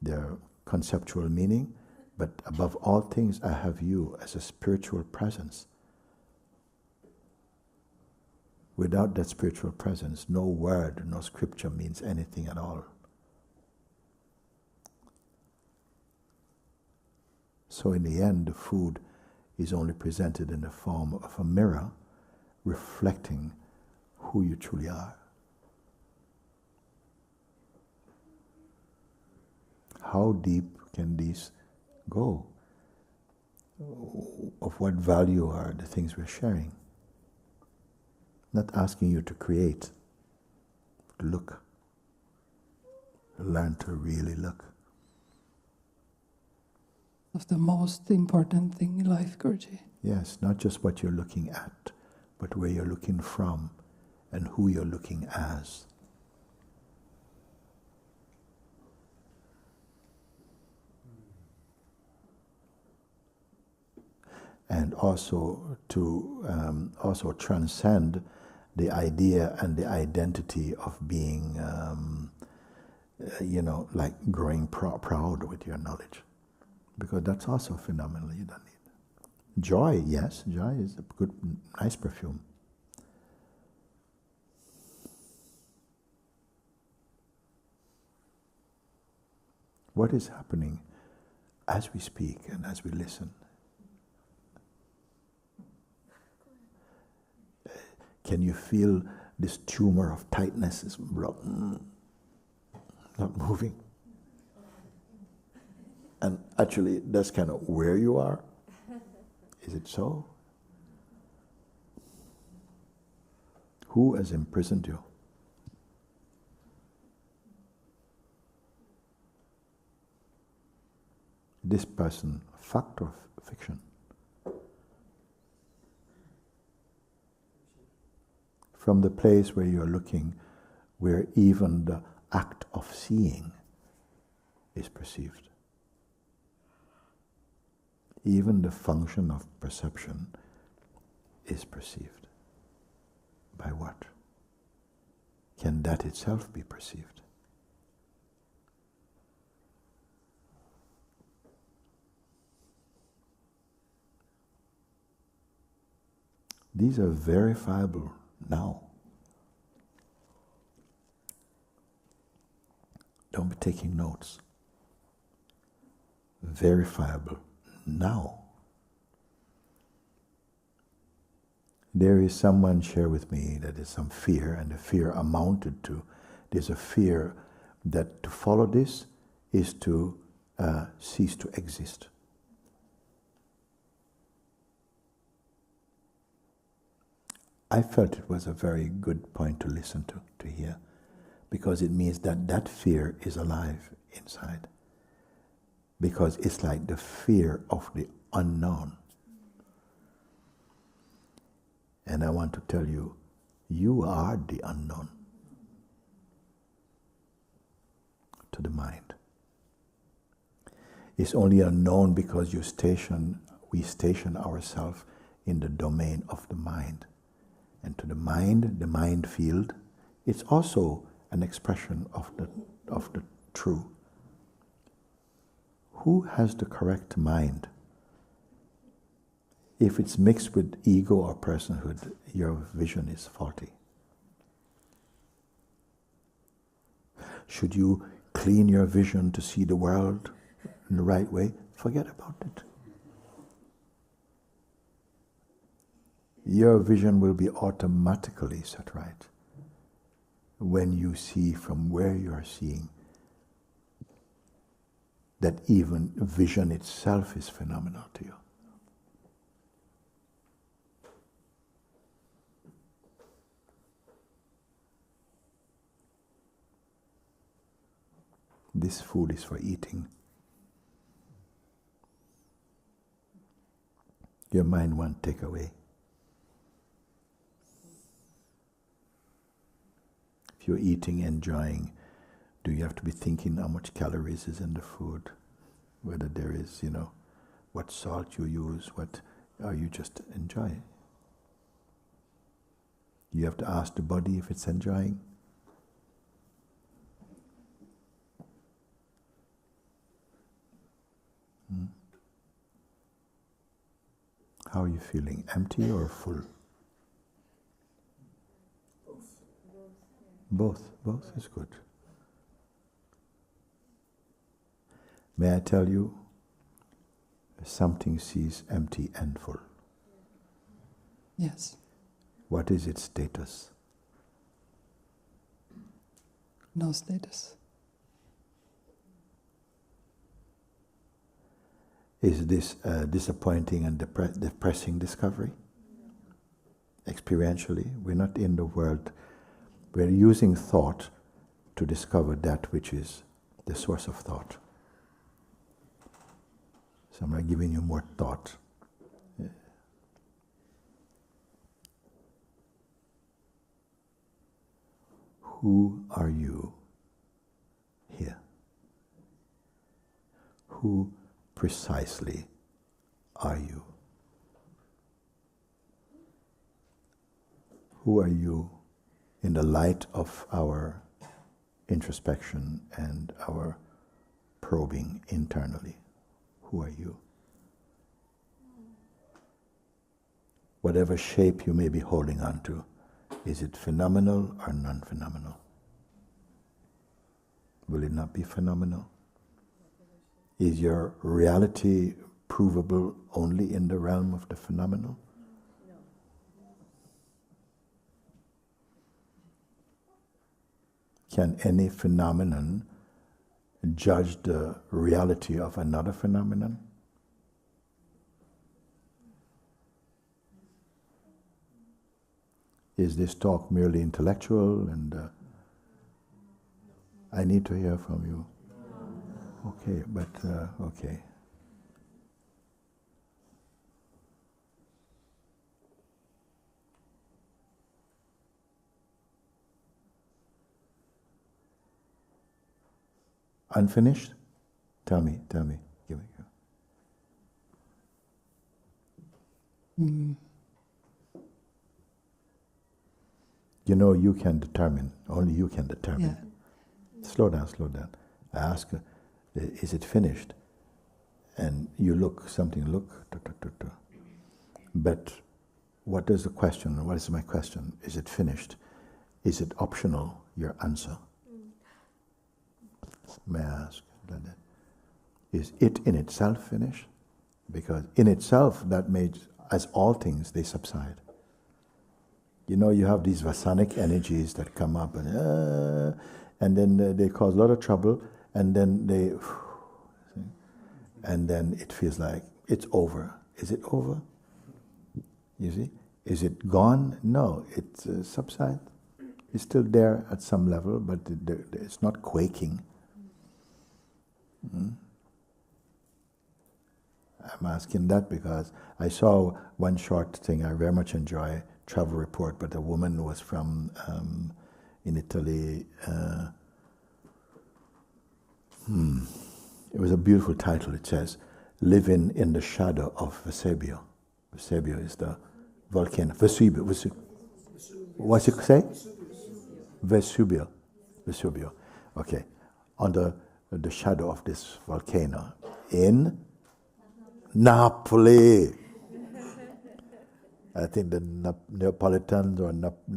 their conceptual meaning, but above all things, I have you as a spiritual presence. Without that spiritual presence, no word, no scripture means anything at all. So in the end, the food is only presented in the form of a mirror reflecting who you truly are. How deep can these go? Of what value are the things we're sharing? Not asking you to create. Look. Learn to really look. Of the most important thing in life, Guruji. Yes, not just what you're looking at, but where you're looking from and who you're looking as. And also to also transcend the idea and the identity of being, like growing proud with your knowledge. Because that's also phenomenal, you don't need. Joy, yes, joy is a good, nice perfume. What is happening as we speak and as we listen? Can you feel this tumor of tightness is not moving? And actually, that's kind of where you are. Is it so? Who has imprisoned you? This person, fact or fiction? From the place where you're looking, where even the act of seeing is perceived. Even the function of perception is perceived. By what? Can that itself be perceived? These are verifiable now. Don't be taking notes. Verifiable now. There is someone share with me that is some fear, and the fear amounted to, there's a fear that to follow this is to cease to exist. I felt it was a very good point to listen to hear, because it means that that fear is alive inside. Because it's like the fear of the unknown. And I want to tell you, you are the unknown to the mind. It's only unknown because we station ourselves in the domain of the mind. And to the mind field, it's also an expression of the true. Who has the correct mind? If it's mixed with ego or personhood, your vision is faulty. Should you clean your vision to see the world in the right way? Forget about it. Your vision will be automatically set right when you see from where you are seeing that even vision itself is phenomenal to you. This food is for eating. Your mind won't take away. If you're eating, enjoying, do you have to be thinking how much calories is in the food? Whether there is, what salt you use, or you just enjoy? You have to ask the body if it's enjoying. How are you feeling? Empty or full? Both is good. May I tell you, something sees empty and full. Yes. What is its status? No status. Is this a disappointing and depressing discovery? Experientially, we're not in the world. We're using thought to discover that which is the source of thought. So I'm not giving you more thought. Who are you here? Who precisely are you? Who are you in the light of our introspection and our probing internally? Who are you? Whatever shape you may be holding on to, is it phenomenal or non-phenomenal? Will it not be phenomenal? Is your reality provable only in the realm of the phenomenal? No. Can any phenomenon judge the reality of another phenomenon? Is this talk merely intellectual? And I need to hear from you. Okay, but okay. Unfinished? Tell me. Give me. You know, you can determine. Only you can determine. Yeah. Slow down. I ask her, is it finished? And you look. But what is the question? What is my question? Is it finished? Is it optional, your answer? May I ask? Is it in itself finished? Because in itself, that makes, as all things, they subside. You know, you have these vasanic energies that come up and then they cause a lot of trouble, and then and then it feels like it's over. Is it over? You see? Is it gone? No, it subsides. It's still there at some level, but it's not quaking. I'm asking that because I saw one short thing I very much enjoy, travel report, but a woman was from in Italy. It was a beautiful title. It says, "Living in the Shadow of Vesubio." Vesubio is the volcano. Vesubio. What's it say? Vesubio. Okay. Under the shadow of this volcano in Napoli. I think the Neapolitans, or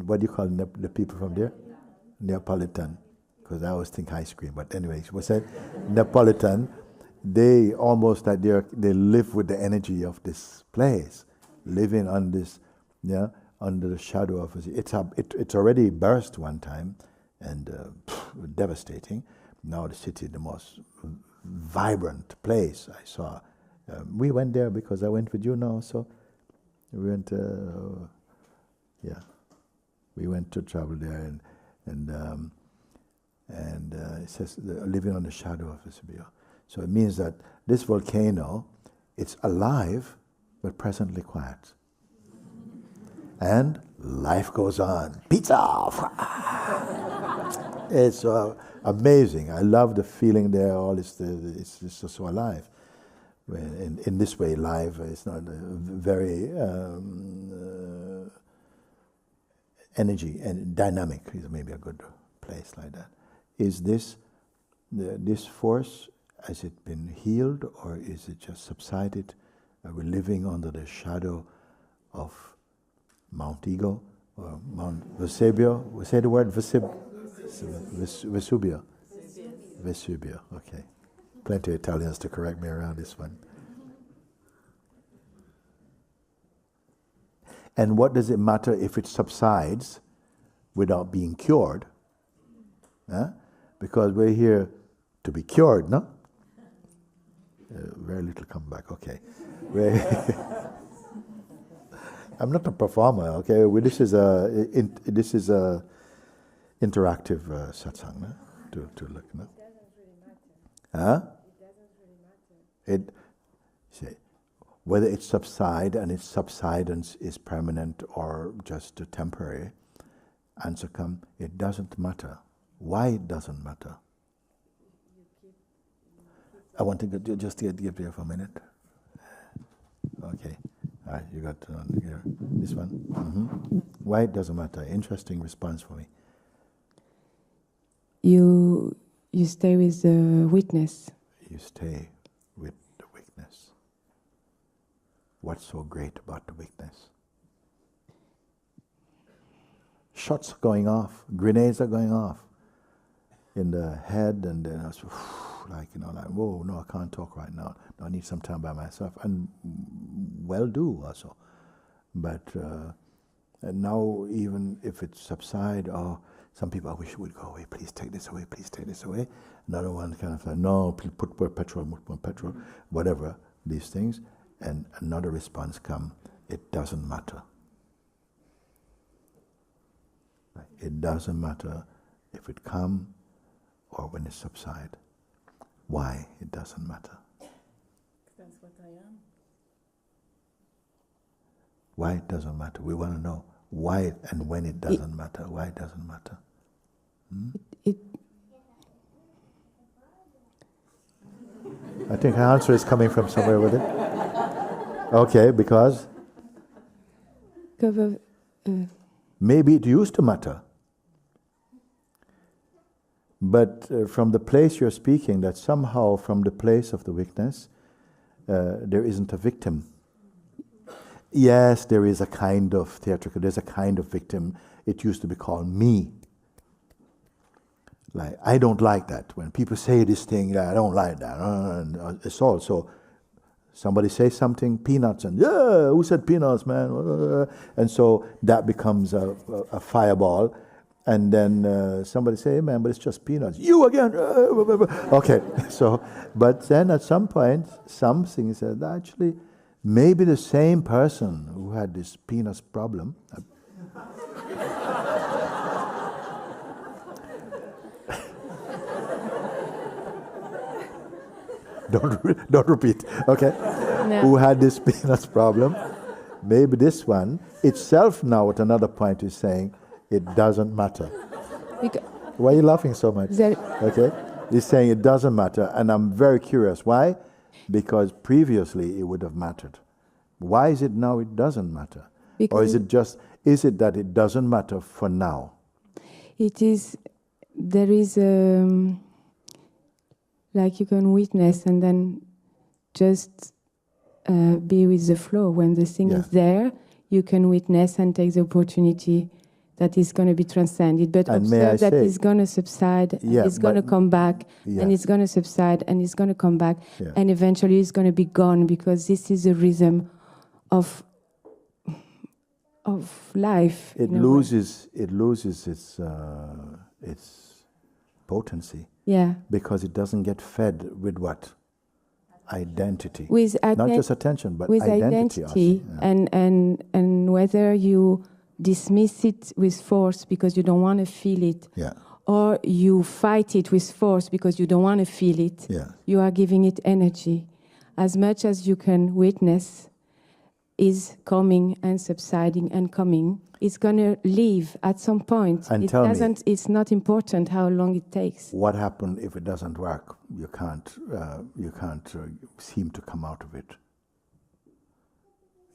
what do you call the people from there? Neapolitan, because I always think ice cream. But anyways, what's that? Neapolitan. They almost like they live with the energy of this place, living on this, under the shadow of it. It's already burst one time, and devastating. Now the city, the most vibrant place I saw. We went there because I went with you now, so we went. We went to travel there, and it says living on the shadow of Vesubio. So it means that this volcano, it's alive, but presently quiet. And life goes on. Pizza! It's amazing. I love the feeling there. It's just so alive. In this way, life is not very energy and dynamic. Is maybe a good place like that. Is this force? Has it been healed, or is it just subsided? Are we living under the shadow of Mount Ego or Mount Vesubio? We say the word Vesubio. Vesubio, okay. Plenty of Italians to correct me around this one. And what does it matter if it subsides without being cured? Because we're here to be cured, no? Very little comeback, okay. I'm not a performer, okay? This is a interactive satsang, no? To look, no? It doesn't really matter. Huh? It doesn't really matter. Whether it subsides and its subsidence is permanent or just temporary, answer come, it doesn't matter. Why it doesn't matter? I want to just get there for a minute. Okay. All right, you got here. This one. Why it doesn't matter? Interesting response for me. You stay with the witness. You stay with the witness. What's so great about the witness? Shots going off, grenades are going off in the head, and then I was whoa, no, I can't talk right now. I need some time by myself, and well do also. But and now, even if it subsides, some people, I wish it would go away. Please take this away. Please take this away. Another one kind of like, no, please put more petrol, whatever these things. And another response come. It doesn't matter. It doesn't matter if it come or when it subside. Why it doesn't matter? That's what I am. Why it doesn't matter? We want to know why and when it doesn't matter. Why it doesn't matter? I think her answer is coming from somewhere with it. Okay, because maybe it used to matter. But from the place you're speaking, that somehow from the place of the weakness, there isn't a victim. Yes, there is a kind of theatrical, there's a kind of victim. It used to be called me. Like, I don't like that. When people say this thing, I don't like that. It's all. So somebody says something, peanuts, and yeah, who said peanuts, man? And so that becomes a fireball. And then somebody say, hey, man, but it's just peanuts. You again. Okay. So, but then at some point, something said, actually, maybe the same person who had this peanuts problem. Don't repeat, okay? No. Who had this peanuts problem? Maybe this one itself now at another point is saying it doesn't matter. Why are you laughing so much? Okay, he's saying it doesn't matter, and I'm very curious. Why? Because previously it would have mattered. Why is it now it doesn't matter? Or is it that it doesn't matter for now? There is like you can witness and then just be with the flow. When the thing is there, you can witness and take the opportunity that is going to be transcended. But and observe that it's going to subside, and it's going to come back, and it's going to subside, and it's going to come back, and eventually it's going to be gone, because this is a rhythm of life. It loses its potency. Yeah. Because it doesn't get fed with what? Identity. Not just attention, but with identity. And whether you dismiss it with force because you don't want to feel it, or you fight it with force because you don't want to feel it, you are giving it energy. As much as you can witness is coming and subsiding and coming, it's going to leave at some point. And it's not important how long it takes. What happens if it doesn't work? You can't seem to come out of it.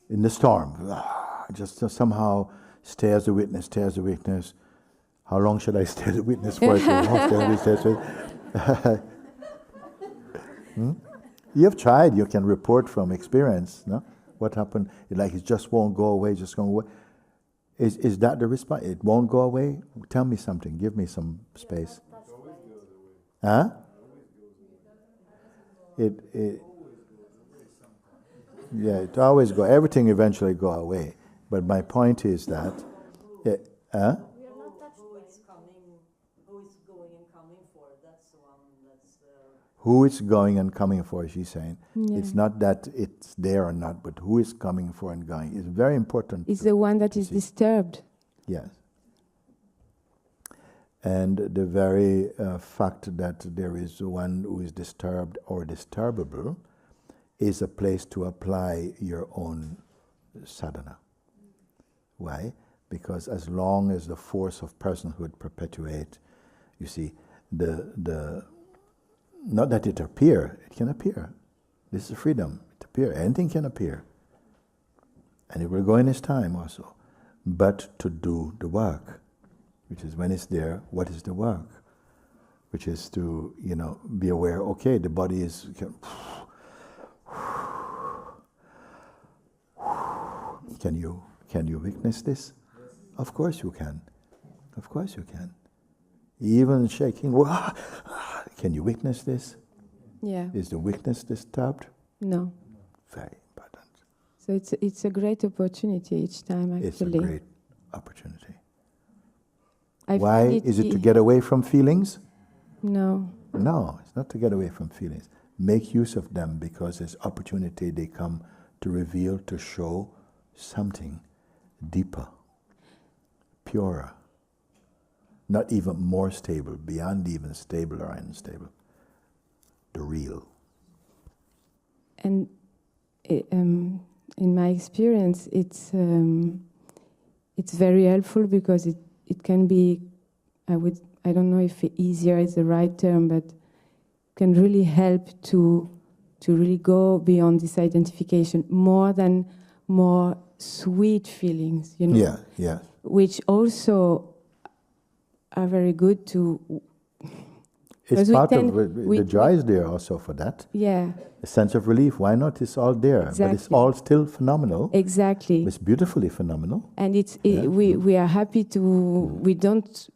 In the storm, just somehow stay as a witness. How long should I stay as a witness for? You have tried, you can report from experience, no? What happened? It just won't go away, just go away. Is that the response? It won't go away? Tell me something, give me some space. Huh? It always goes. Everything eventually go away. But my point is that, We are not touched who it's going and coming for. That's the one that's... Who it's going and coming for, she's saying. Yeah. It's not that it's there or not, but who is coming for and going. It's very important. It's the one that is disturbed. Yes. And the very fact that there is one who is disturbed or disturbable is a place to apply your own sadhana. Why? Because as long as the force of personhood perpetuate, you see, not that it can appear. This is freedom. It appear. Anything can appear. And it will go in its time also. But to do the work, which is when it's there, what is the work? Which is to, be aware, okay, the body is... Can you witness this? Of course you can. Of course you can. Even shaking, can you witness this? Yeah. Is the witness disturbed? No. Very important. So it's a great opportunity each time, actually. It's a great opportunity. I Why? Is it to get away from feelings? No. No, it's not to get away from feelings. Make use of them, because as opportunity they come to reveal, to show something deeper, purer, not even more stable, beyond even stable or unstable. The real. And in my experience, it's very helpful because it can be, I don't know if easier is the right term, but can really help to really go beyond this identification more sweet feelings, you know. Yeah, yeah. Which also are very good to. It's part of the joy is there also for that. Yeah. A sense of relief. Why not? It's all there, exactly. But it's all still phenomenal. Exactly. It's beautifully phenomenal. And we are happy to. We don't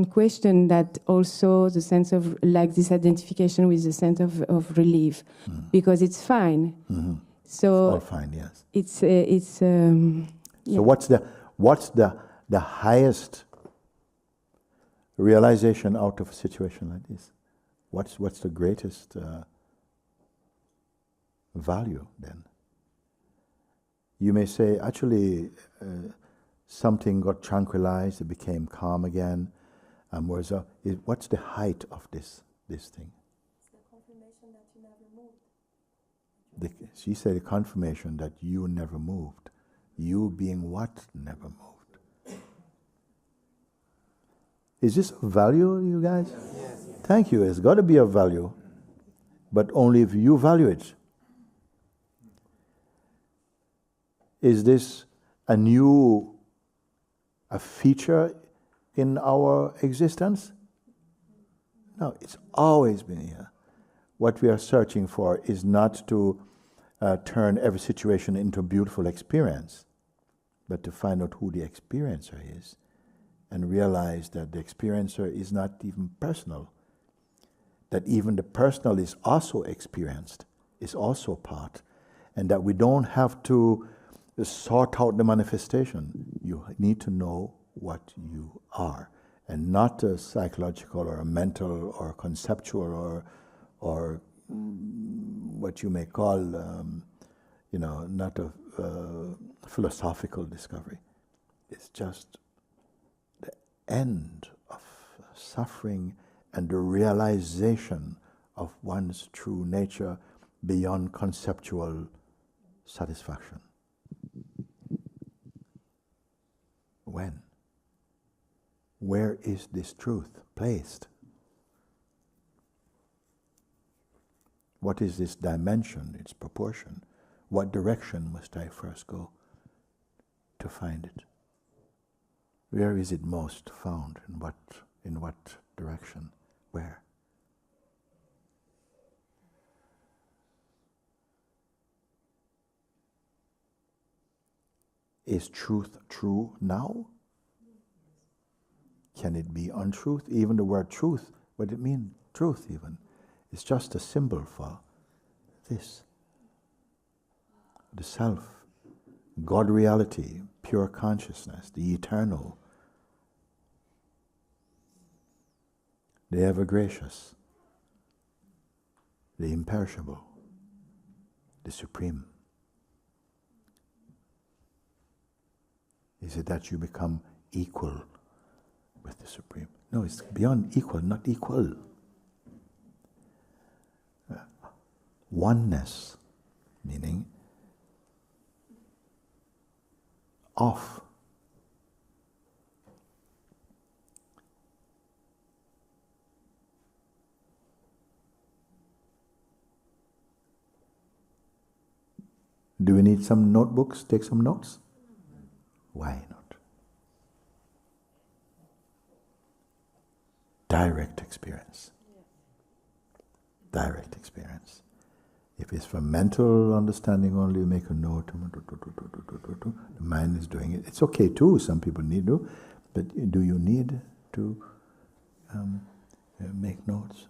question that also the sense of like this identification with the sense of relief, because it's fine. Mm-hmm. So it's all fine. Yes. It's. Yeah. So what's the highest realization out of a situation like this? What's the greatest value then? You may say, actually, something got tranquilized, it became calm again. What's the height of this thing? It's the confirmation that you never moved. She said the confirmation that you never moved. You being what never moved. Is this of value, you guys? Yes. Thank you. It's got to be of value, but only if you value it. Is this a feature in our existence? No, it's always been here. What we are searching for is not to turn every situation into a beautiful experience, but to find out who the experiencer is and realize that the experiencer is not even personal, that even the personal is also experienced, is also part, and that we don't have to sort out the manifestation. You need to know what you are, and not a psychological or a mental or conceptual or what you may call, not a philosophical discovery. It's just the end of suffering and the realization of one's true nature beyond conceptual satisfaction. When? Where is this truth placed? What is this dimension, its proportion? What direction must I first go to find it? Where is it most found? In what direction? Where? Is truth true now? Can it be untruth? Even the word truth, what does it mean, truth even? It's just a symbol for this. The self, God reality, pure consciousness, the eternal, the ever gracious, the imperishable, the supreme. Is it that you become equal with the supreme? No, it's beyond equal, not equal. Oneness, meaning off. Do we need some notebooks? Take some notes? Why not? Direct experience. Direct experience. If it's from mental understanding only, make a note. The mind is doing it. It's okay too, some people need to, but do you need to make notes?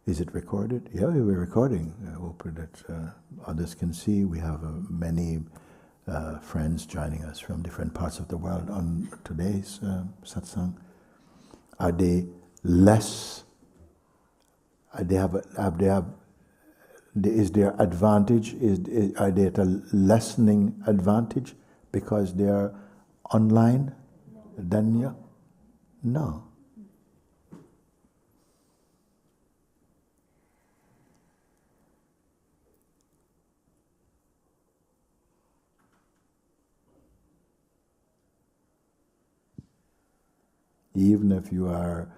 Is it recorded? Yeah, we're recording. I hope that others can see. We have many friends joining us from different parts of the world on today's satsang. Are they less? Is their advantage? Are they at a lessening advantage because they are online than you? No. Even if you are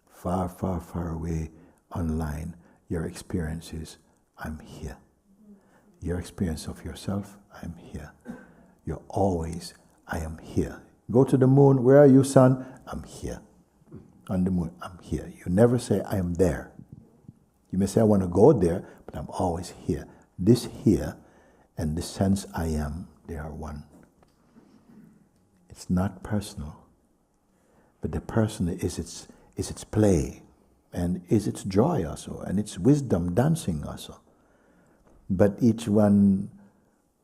far, far, far away online, your experience is, I'm here. Your experience of yourself, I'm here. You're always, I am here. Go to the moon, where are you, sun? I'm here. On the moon, I'm here. You never say, I am there. You may say, I want to go there, but I'm always here. This here and the sense I am, they are one. It's not personal. But the person is its play, and is its joy also, and its wisdom dancing also. But each one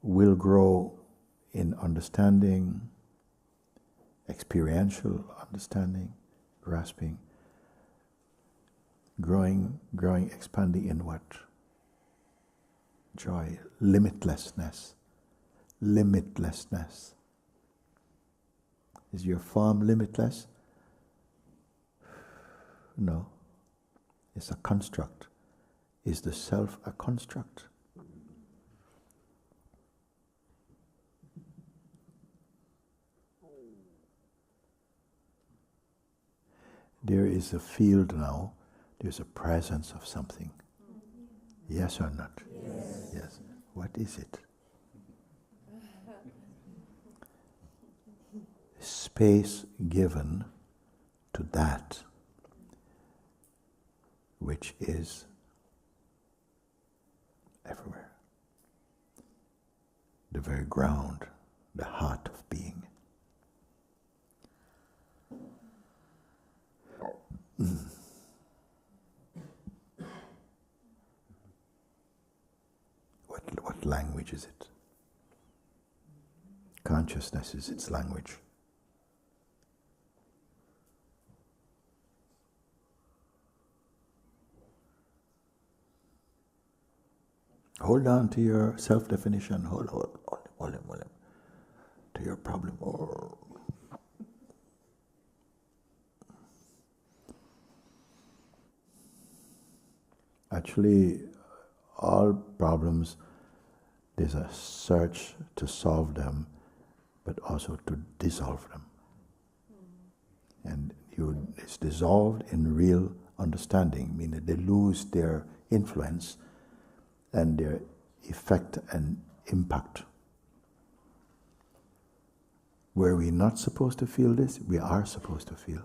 will grow in understanding, experiential understanding, grasping, growing, expanding in what? Joy, limitlessness. Limitlessness. Is your form limitless? No, it's a construct. Is the self a construct? There is a field now, there's a presence of something. Yes or not? Yes. Yes. What is it? Space given to that which is everywhere. The very ground, the heart of being. What language is it? Consciousness is its language. Hold on to your self-definition. Hold him. To your problem. Actually, all problems, there's a search to solve them, but also to dissolve them. And it's dissolved in real understanding, meaning they lose their influence and their effect and impact. Were we not supposed to feel this? We are supposed to feel.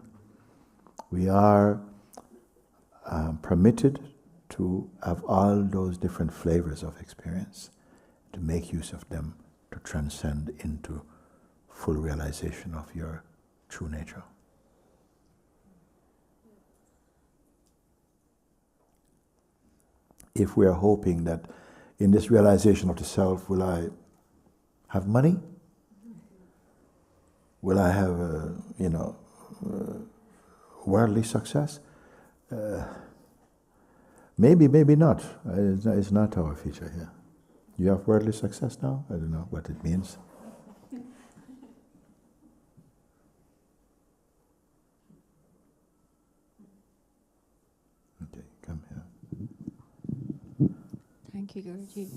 We are permitted to have all those different flavors of experience, to make use of them, to transcend into full realization of your true nature. If we are hoping that in this realization of the self, will I have money? Will I have, worldly success? Maybe, maybe not. It's not our future here. You have worldly success now? I don't know what it means. Okay, come here. Thank you, Guruji.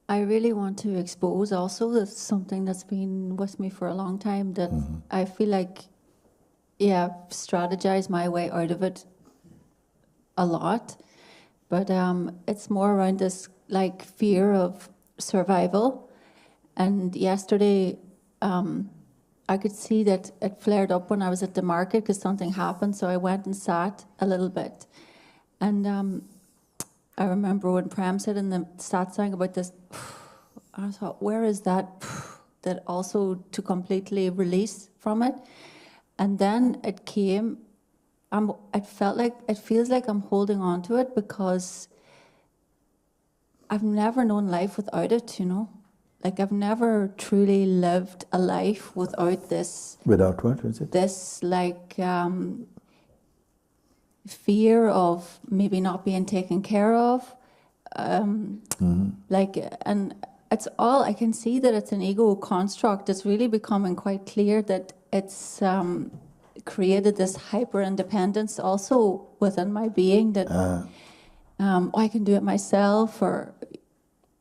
I really want to expose also that something that's been with me for a long time, that I feel like, strategize my way out of it a lot, but it's more around this like fear of survival. And yesterday, I could see that it flared up when I was at the market because something happened, so I went and sat a little bit. And I remember when Prem said in the satsang about this, I thought, where is that also to completely release from it? And then it came, it feels like I'm holding on to it because I've never known life without it, Like I've never truly lived a life without this. Without what is it? This fear of maybe not being taken care of, and it's all, I can see that it's an ego construct. It's really becoming quite clear that it's created this hyper independence also within my being, that I can do it myself, or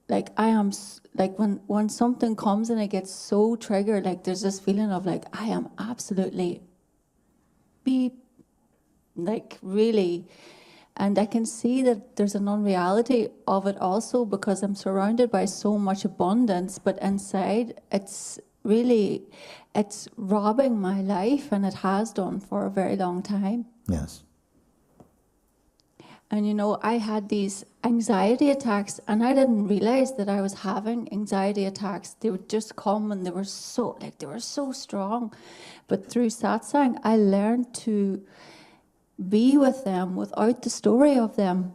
like I am, like when something comes and it gets so triggered, like there's this feeling of like I am absolutely like really. And I can see that there's an unreality of it also, because I'm surrounded by so much abundance, but inside it's robbing my life, and it has done for a very long time. Yes. And you know, I had these anxiety attacks, and I didn't realize that I was having anxiety attacks. They would just come, and they were so strong. But through satsang, I learned to be with them without the story of them,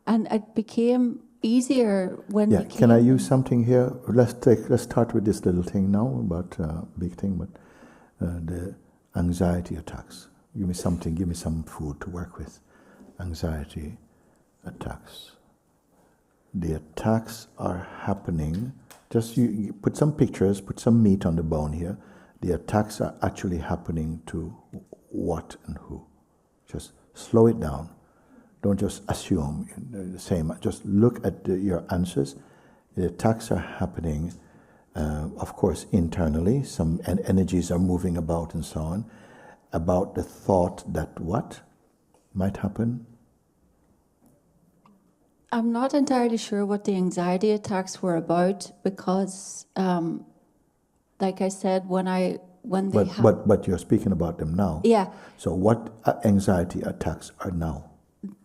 and it became easier when. Yeah, can I use something here? Let's start with this little thing now, about big thing, but the anxiety attacks. Give me something. Give me some food to work with. Anxiety attacks. The attacks are happening. Just you put some pictures, put some meat on the bone here. The attacks are actually happening to what and who. Just slow it down. Don't just assume the same. Just look at your answers. The attacks are happening, of course, internally. Some energies are moving about and so on. About the thought that what might happen? I'm not entirely sure what the anxiety attacks were about, because, like I said, but you're speaking about them now. Yeah. So what anxiety attacks are now?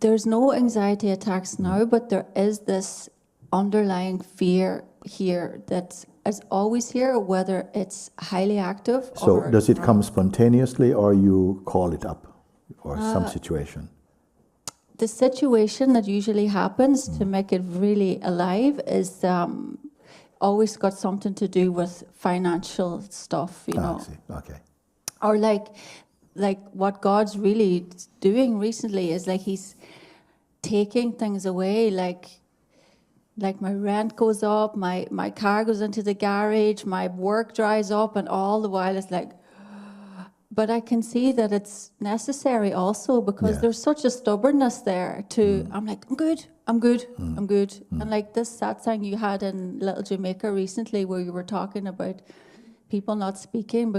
There's no anxiety attacks now, but there is this underlying fear here that is always here, whether it's highly active. So does it come spontaneously, or you call it up, or some situation? The situation that usually happens to make it really alive is always got something to do with financial stuff, you know. I see. Okay. Or like what God's really doing recently is like He's taking things away, like my rent goes up, my car goes into the garage, my work dries up, and all the while it's like, but I can see that it's necessary also, because there's such a stubbornness there to, I'm like, I'm good. And like this satsang you had in Little Jamaica recently, where you were talking about people not speaking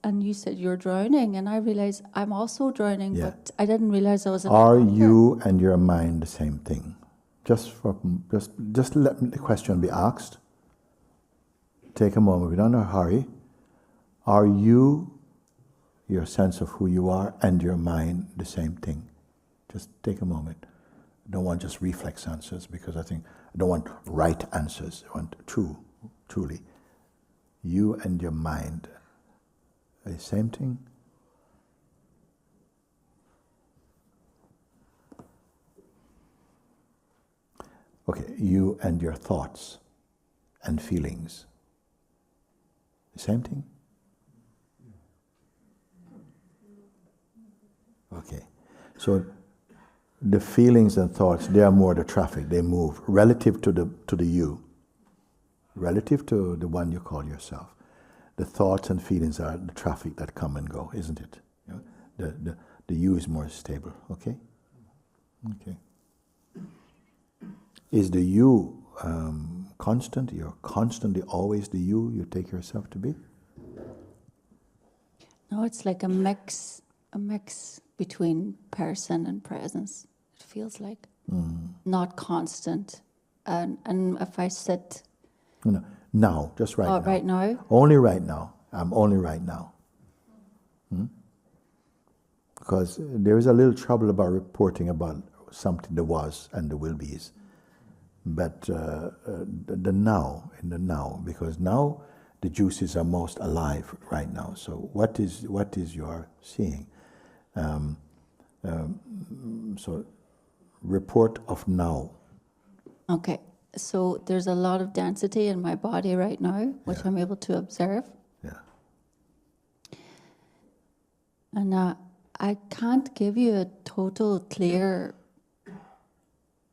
and you said you're drowning, and I realized I'm also drowning, but I didn't realize I was. Are you and your mind the same thing? Just let the question be asked. Take a moment. We don't hurry. Are you, your sense of who you are, and your mind the same thing? Just take a moment. I don't want just reflex answers, because I don't want right answers. I want truly. You and your mind are the same thing? Okay, you and your thoughts and feelings, the same thing? Okay, so the feelings and thoughts, they are more the traffic, they move relative to the you, relative to the one you call yourself. The thoughts and feelings are the traffic that come and go, isn't it? You know, the you is more stable, okay? Okay. Is the you constant? You're constantly always the you take yourself to be? No, it's like a mix between person and presence. It feels like not constant. And if I sit... No, now, just right now. Right now? Only right now. I'm only right now. Because there is a little trouble about reporting about something there was and there will be. But the now, in the now, because now the juices are most alive right now. So what is your seeing? So report of now. Okay, so there's a lot of density in my body right now, which I'm able to observe. Yeah. And I can't give you a total clear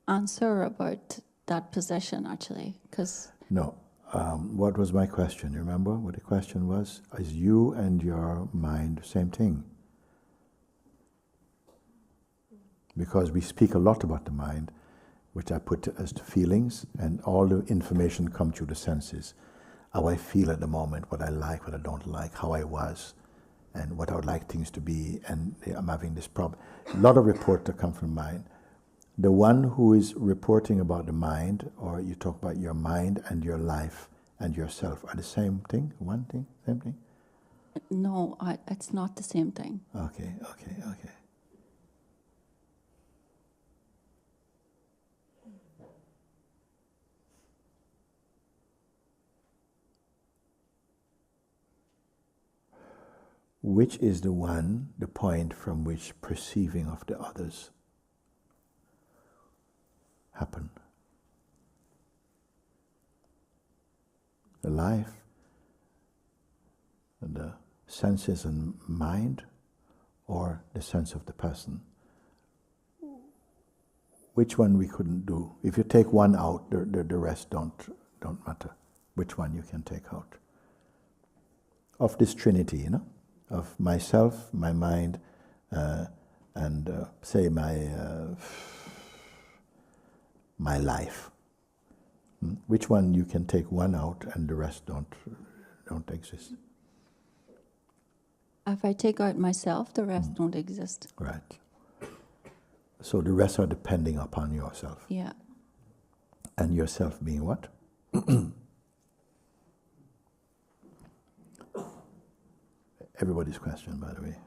answer about that position, actually, because... No. What was my question? You remember what the question was? Is you and your mind the same thing? Because we speak a lot about the mind, which I put as the feelings, and all the information comes through the senses. How I feel at the moment, what I like, what I don't like, how I was, and what I would like things to be, and I'm having this problem. A lot of reports that come from mind. The one who is reporting about the mind, or you talk about your mind and your life and yourself, are the same thing? One thing? Same thing? No, it's not the same thing. Okay. Which is the point from which perceiving of the others happen? The life, the senses and mind, or the sense of the person? Which one we couldn't do? If you take one out, the rest don't matter. Which one you can take out? Of this trinity, of myself, my mind, and say my life. Which one you can take one out and the rest don't exist? If I take out myself, the rest don't exist. Right. So the rest are depending upon yourself. Yeah. And yourself being what? Everybody's question, by the way.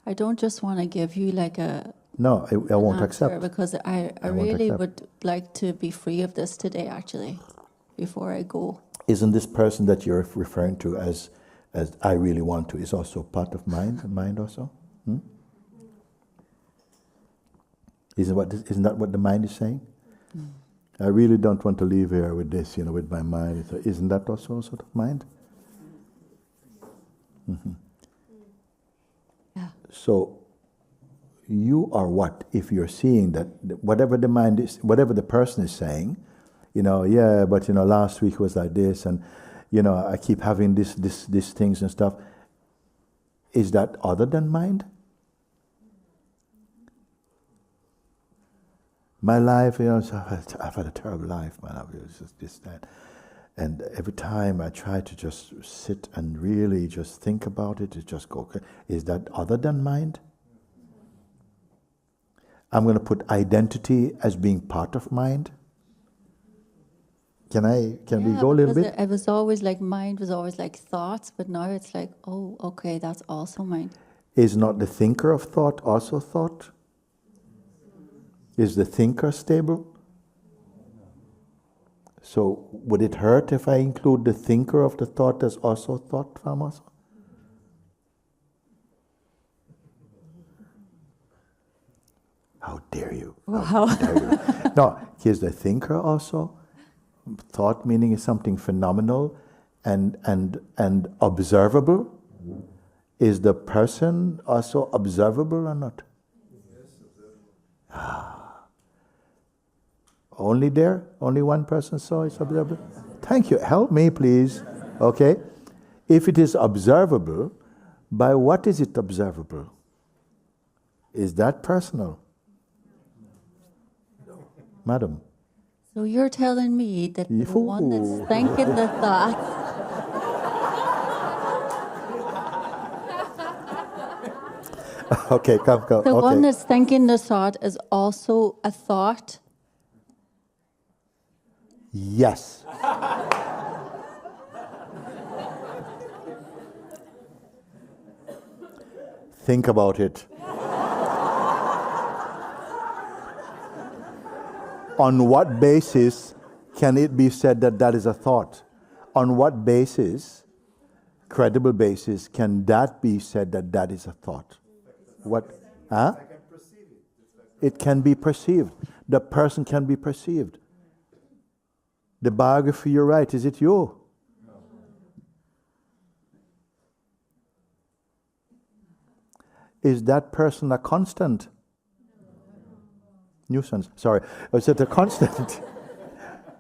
I don't just want to give you like a... No, I won't accept. Because I really would like to be free of this today, actually, before I go. Isn't this person that you're referring to as I really want to, is also part of mind also? Isn't that what the mind is saying? I really don't want to leave here with this, with my mind. So isn't that also sort of mind? Yeah. So you are what if you're seeing that whatever the mind is, whatever the person is saying, yeah, but last week was like this, and I keep having these things and stuff. Is that other than mind? My life, I've had a terrible life, man. I've just this, that. And every time I try to just sit and really just think about it, it just go, is that other than mind? I'm going to put identity as being part of mind. Can we go a little bit? It was always like mind was always like thoughts, but now it's like, oh, okay, that's also mind. Is not the thinker of thought also thought? Is the thinker stable? So would it hurt if I include the thinker of the thought as also thought from us? How dare you? Wow. How dare you? No, is the thinker also? Thought meaning is something phenomenal and observable. Is the person also observable or not? Yes, observable. Only there? Only one person saw is observable? Thank you. Help me, please. Okay? If it is observable, by what is it observable? Is that personal? No. Madam? So you're telling me that the one that's thinking the thoughts... Okay, come. The one that's thinking the thought is also a thought? Yes. Think about it. On what basis can it be said that that is a thought? On what basis, credible basis, can that be said that that is a thought? What? Huh? I can perceive it. It can be perceived. The person can be perceived. The biography you write, is it you? No. Is that person a constant? Nuisance. Sorry. Is it a constant?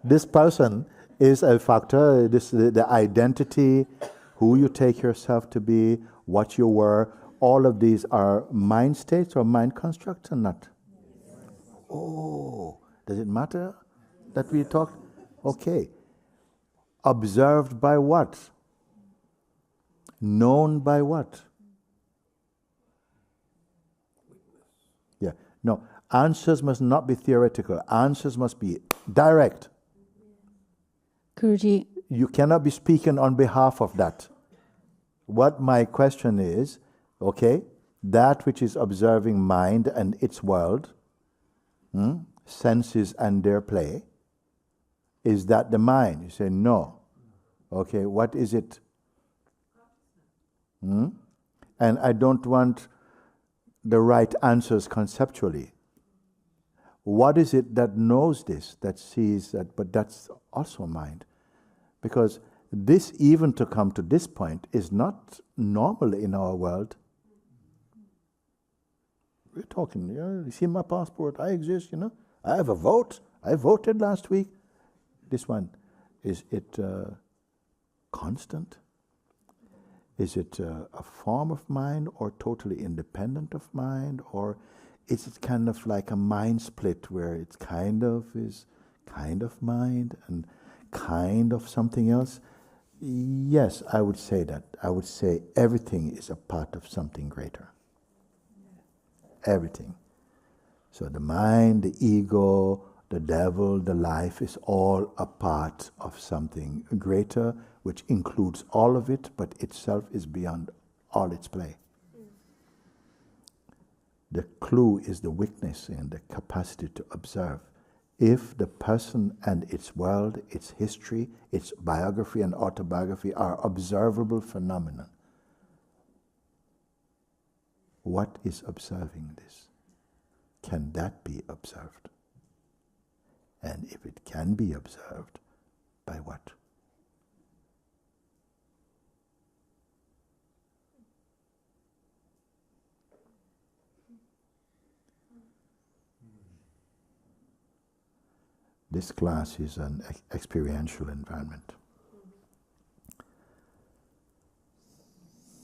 This person is a factor. The identity, who you take yourself to be, what you were, all of these are mind states or mind constructs or not? Oh, does it matter that we talk? Okay. Observed by what? Known by what? Yeah. No, answers must not be theoretical. Answers must be direct. Guruji. You cannot be speaking on behalf of that. What my question is, okay, that which is observing mind and its world, senses and their play, is that the mind? You say no. Okay, what is it? And I don't want the right answers conceptually. What is it that knows this, that sees that, but that's also mind? Because this, even to come to this point, is not normal in our world. We're talking, you see my passport, I exist, I have a vote, I voted last week. This one, is it constant? Is it a form of mind or totally independent of mind? Or is it kind of like a mind split where it kind of is kind of mind and kind of something else? Yes, I would say that. I would say everything is a part of something greater. Everything. So the mind, the ego, the devil, the life is all a part of something greater, which includes all of it, but itself is beyond all its play. The clue is the witness and the capacity to observe. If the person and its world, its history, its biography and autobiography are observable phenomena, what is observing this? Can that be observed? And if it can be observed, by what? This class is an experiential environment.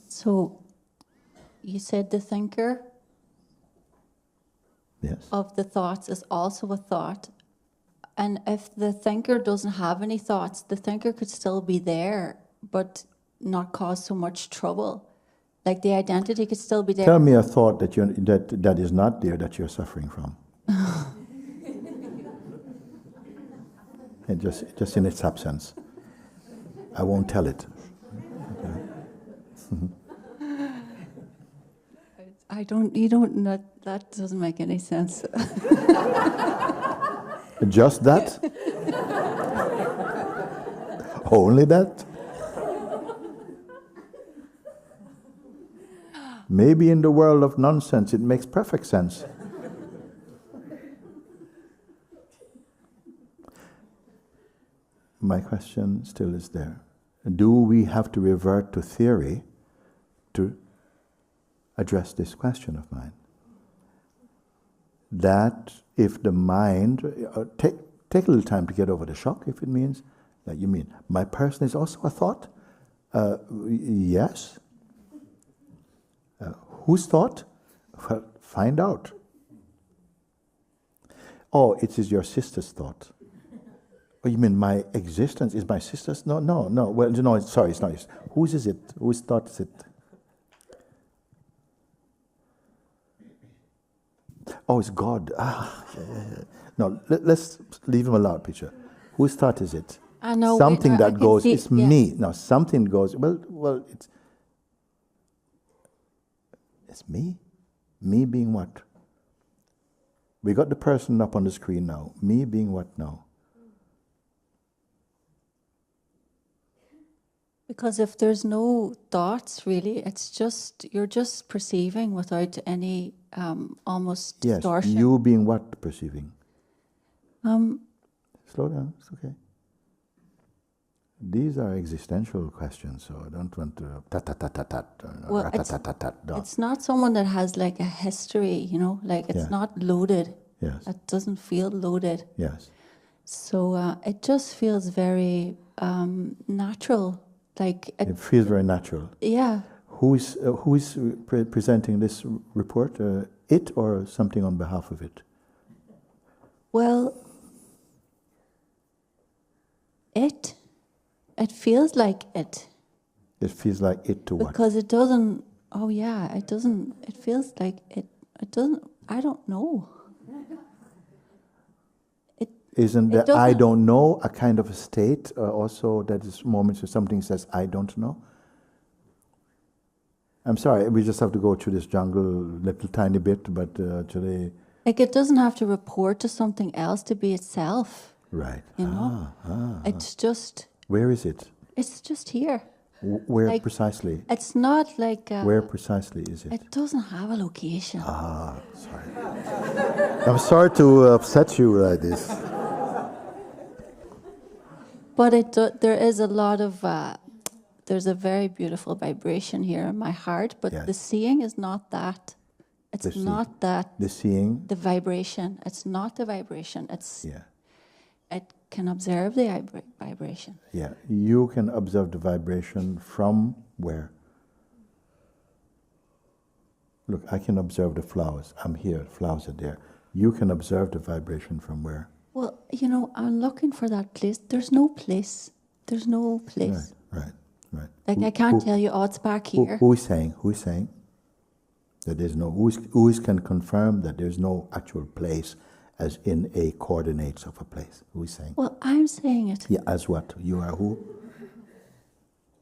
So, you said the thinker of the thoughts is also a thought. And if the thinker doesn't have any thoughts, the thinker could still be there, but not cause so much trouble. Like the identity could still be there. Tell me a thought that is not there that you're suffering from. And just in its absence. I won't tell it. Okay. That doesn't make any sense. Just that? Only that? Maybe in the world of nonsense it makes perfect sense. My question still is there. Do we have to revert to theory to address this question of mine? That if the mind, take a little time to get over the shock, if it means that you mean, my person is also a thought? Yes. Whose thought? Well, find out. Oh, it is your sister's thought. Oh, you mean my existence is my sister's? No. Well, sorry, it's not. Whose is it? Whose thought is it? Oh, it's God. Yeah. No, let's leave him alone, picture. Whose thought is it? I know. Something that goes, it's me. Yeah. No, something goes, well, it's me. Me being what? We got the person up on the screen now. Me being what now? Because if there's no thoughts, really, it's just, you're just perceiving without any almost distortion. Yes, you being what perceiving? Slow down, it's okay. These are existential questions, so I don't want to it's not someone that has like a history, like it's not loaded. Yes. It doesn't feel loaded. Yes. So it just feels very natural. Like it feels very natural. Yeah. Who is presenting this report? It or something on behalf of it? Well, it feels like it. It feels like it to what? Because it doesn't. Oh yeah, it doesn't. It feels like it. It doesn't. I don't know. Isn't the I don't know a kind of a state also that is moments where something says I don't know? I'm sorry, we just have to go through this jungle a little tiny bit, but today... Like it doesn't have to report to something else to be itself. Right. You know? It's just... Where is it? It's just here. Where like, precisely? It's not like... where precisely is it? It doesn't have a location. Sorry. I'm sorry to upset you like this. But there is a lot of... there's a very beautiful vibration here in my heart, but the seeing is not that. It's not that. The seeing? The vibration. It's not the vibration. It's... Yeah. It can observe the vibration. Yeah. You can observe the vibration from where? Look, I can observe the flowers. I'm here. Flowers are there. You can observe the vibration from where? Well, you know, I'm looking for that place. There's no place. There's no place. Right. Like I can't tell you, oh, it's back here. Who is saying? Who is saying that there's no? Who can confirm that there's no actual place, as in a coordinates of a place? Who is saying? Well, I'm saying it. Yeah, as what? You are who?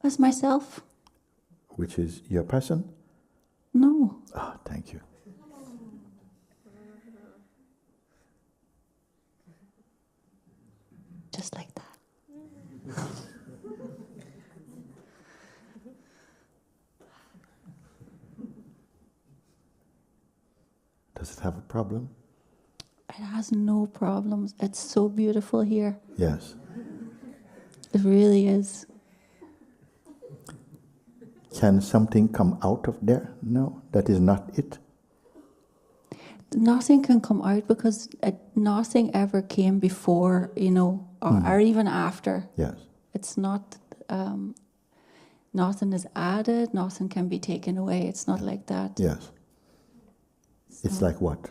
As myself. Which is your person? No. Thank you. Just like that. Does it have a problem? It has no problems. It's so beautiful here. Yes. It really is. Can something come out of there? No, that is not it. Nothing can come out because nothing ever came before, you know, or even after. Yes. It's not, nothing is added, nothing can be taken away. It's not like that. Yes. So it's like what?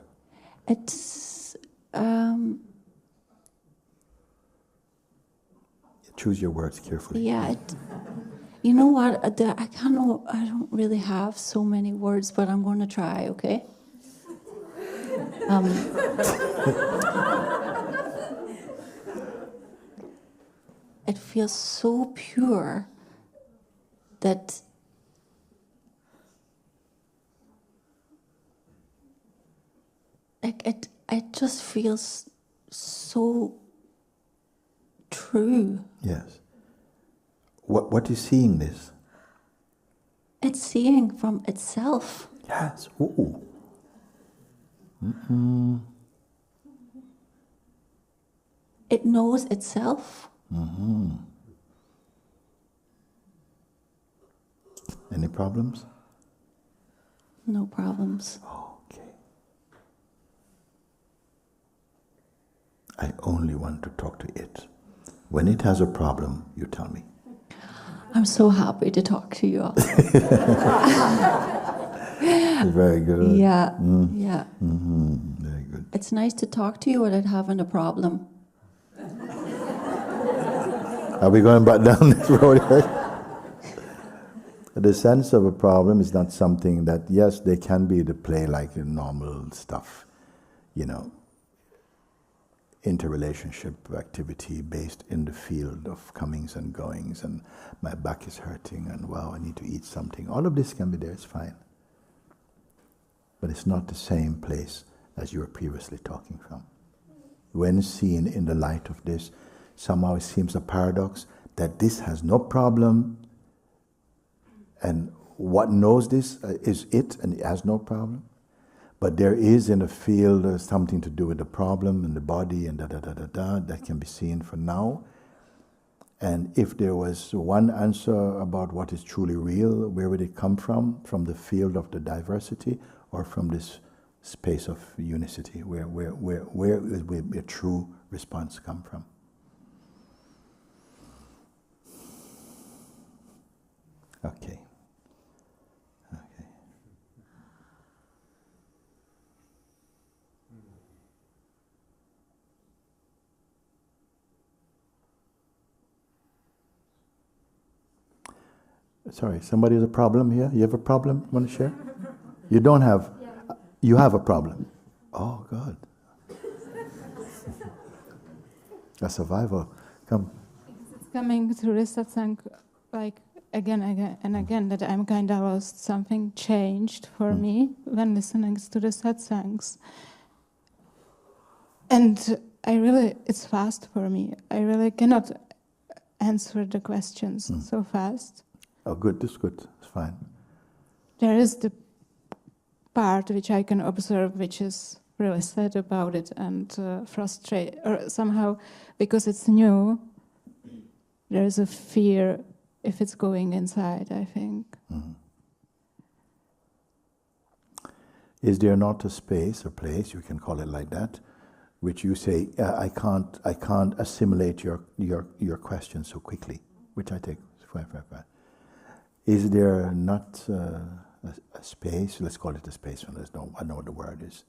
It's... choose your words carefully. Yeah. You know what? I don't really have so many words, but I'm going to try, okay? It feels so pure that it just feels so true. Yes. What is seeing this? It's seeing from itself. Yes. Ooh. It knows itself. Any problems? No problems. Okay. I only want to talk to it. When it has a problem, you tell me. I'm so happy to talk to you all. Very good. Yeah, yeah. Very good. It's nice to talk to you without having a problem. Are we going back down this road? The sense of a problem is not something that, yes, they can be the play like the normal stuff, you know, interrelationship activity based in the field of comings and goings, and my back is hurting, and wow, I need to eat something. All of this can be there, it's fine. But it's not the same place as you were previously talking from. When seen in the light of this, somehow it seems a paradox that this has no problem, and what knows this is it, and it has no problem. But there is in the field something to do with the problem and the body and that can be seen for now. And if there was one answer about what is truly real, where would it come from? From the field of the diversity or from this space of unicity, where will true response come from? Okay. Okay. Sorry, somebody has a problem here? You have a problem? Want to share? You don't have. You have a problem. Oh, God. A survival. Come. It's coming through the satsang, like again and again, that I'm kind of lost. Something changed for me when listening to the satsangs. And it's fast for me. I really cannot answer the questions so fast. Oh, good. That's good. It's fine. There is the part which I can observe, which is really sad about it and frustrated, or somehow, because it's new, there is a fear if it's going inside, I think. Mm-hmm. Is there not a space or place, you can call it like that, which you say, I can't assimilate your question so quickly, which I take. Is there not a space, let's call it a space, I know what the word is,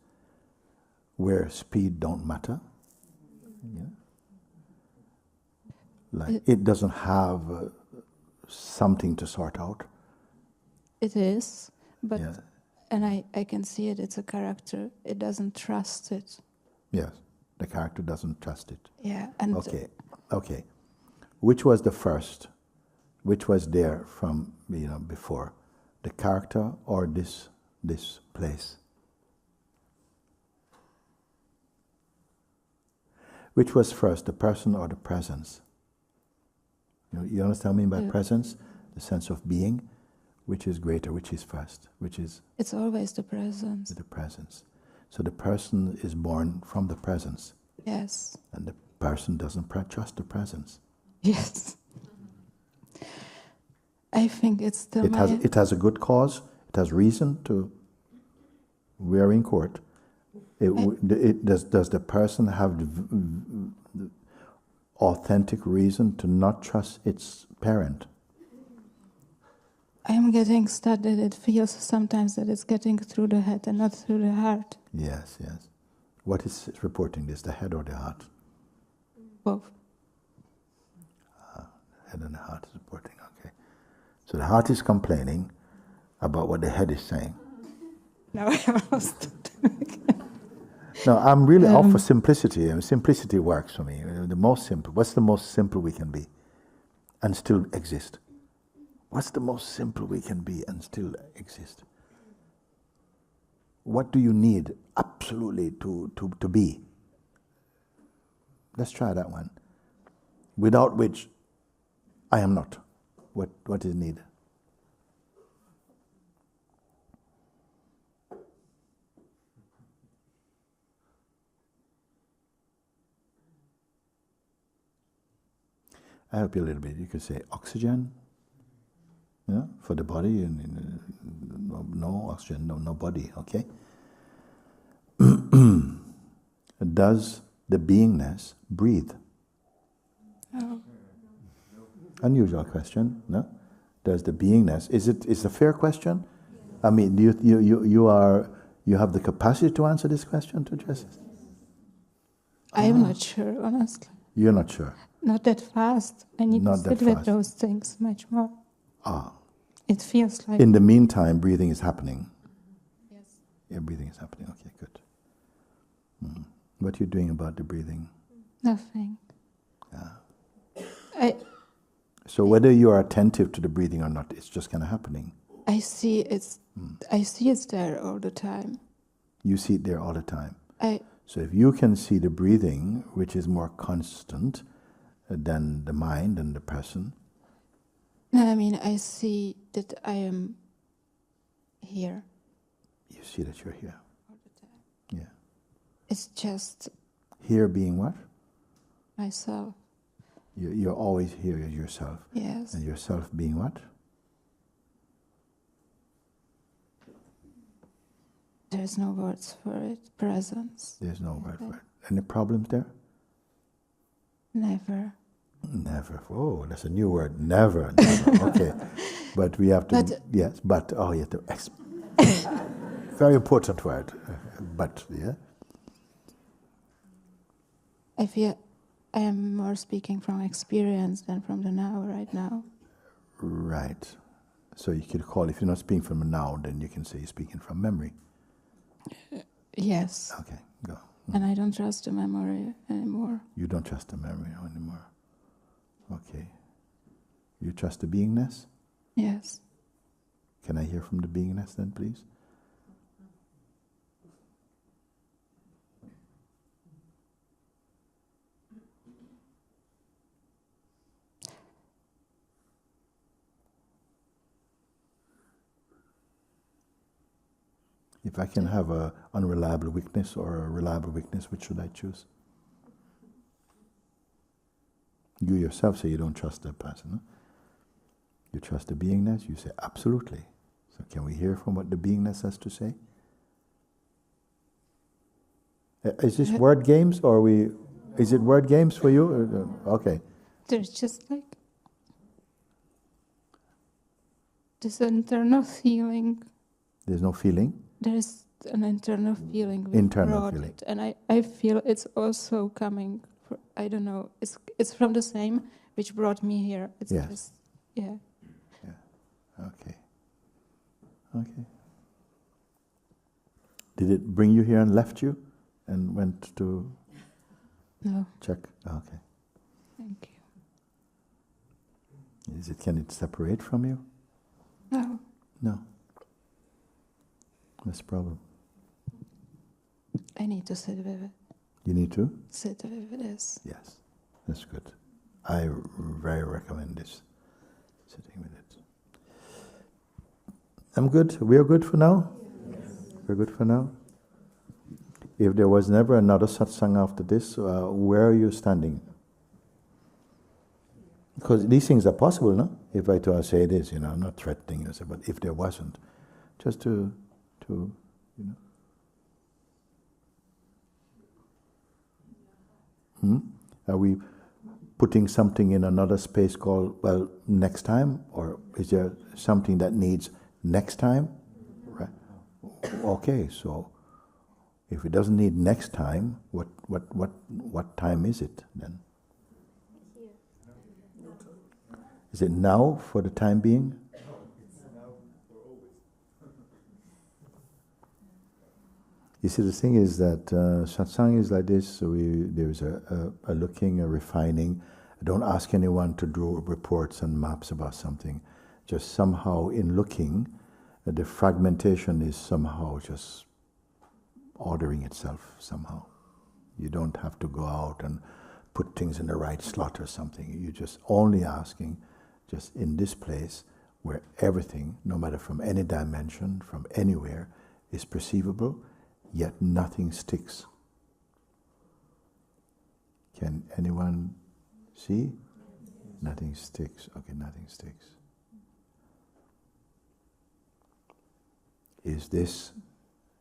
where speed don't matter? Yeah. Like it doesn't have something to sort out? It is, but, and I can see it, it's a character, it doesn't trust it. Yes, the character doesn't trust it. Yeah. And Okay. Which was the first? Which was there from before, the character or this place? Which was first, the person or the presence? You understand what I mean by presence, the sense of being, which is greater, which is first, which is? It's always the presence. The presence. So the person is born from the presence. Yes. And the person doesn't trust the presence. Yes. I think it's the. It has a good cause. It has reason to. We are in court. Does the person have the authentic reason to not trust its parent? I'm getting stuck that it feels sometimes that it's getting through the head and not through the heart. Yes. What is reporting this, the head or the heart? Both. Head and the heart is reporting, okay. So the heart is complaining about what the head is saying. No, I lost it. No, I'm really out for simplicity, and simplicity works for me. The most simple. What's the most simple we can be and still exist? What's the most simple we can be and still exist? What do you need absolutely to be? Let's try that one. Without which I am not. What is needed? I help you a little bit. You could say oxygen, for the body, and no oxygen, no body. Okay. Does the beingness breathe? No. Unusual question, no? Does the beingness, is a fair question? I mean, do you have the capacity to answer this question, to address it? I'm not sure, honestly. You're not sure? Not that fast. I need to sit with those things much more. It feels like... In the meantime, breathing is happening. Yes. Yeah, breathing is happening. Okay, good. What are you doing about the breathing? Nothing. So whether you are attentive to the breathing or not, it's just kind of happening. I see it's there all the time. You see it there all the time. So if you can see the breathing, which is more constant than the mind and the person. No, I mean, I see that I am here. You see that you're here. All the time. Yeah. It's just... Here being what? Myself. You're always here as yourself. Yes. And yourself being what? There's no words for it. Presence. There's no word for it. Any problems there? Never. Never. Oh, that's a new word. Never. Never. Okay. But we have to... But, yes, but... Oh, you have to... very important word. But, yeah? I feel I am more speaking from experience than from the now, right now. Right. So you could call, if you're not speaking from now, then you can say you're speaking from memory. Yes. Okay, go. And I don't trust the memory anymore. You don't trust the memory anymore. Okay. You trust the beingness? Yes. Can I hear from the beingness then, please? If I can have an unreliable witness or a reliable witness, which should I choose? You yourself say you don't trust that person. Huh? You trust the beingness? You say, absolutely. So can we hear from what the beingness has to say? Is this word games or is it word games for you? Okay. There's just like this internal feeling. There's no feeling? There's an internal feeling. Internal feeling. It, and I feel it's also coming, I don't know, it's from the same which brought me here. It's yes. just, yeah. Yeah. Okay. Okay. Did it bring you here and left you and went to No. check? Okay. Thank you. Can it separate from you? No. No. That's the problem. I need to sit with it. You need to? Sit with this. Yes. That's good. I very recommend this. Sitting with it. I'm good. We are good for now? Yes. We're good for now? If there was never another satsang after this, where are you standing? Because these things are possible, no? If I say this, I'm not threatening you, but if there wasn't, just to Are we putting something in another space called, well, next time? Or is there something that needs next time? Right? Okay, so if it doesn't need next time, what time is it then? Is it now for the time being? You see, the thing is that satsang is like this. So there's a looking, a refining. Don't ask anyone to draw reports and maps about something. Just somehow in looking, the fragmentation is somehow just ordering itself somehow. You don't have to go out and put things in the right slot or something. You're just only asking, just in this place, where everything, no matter from any dimension, from anywhere, is perceivable, yet nothing sticks. Can anyone see? Nothing sticks. Okay, nothing sticks. Is this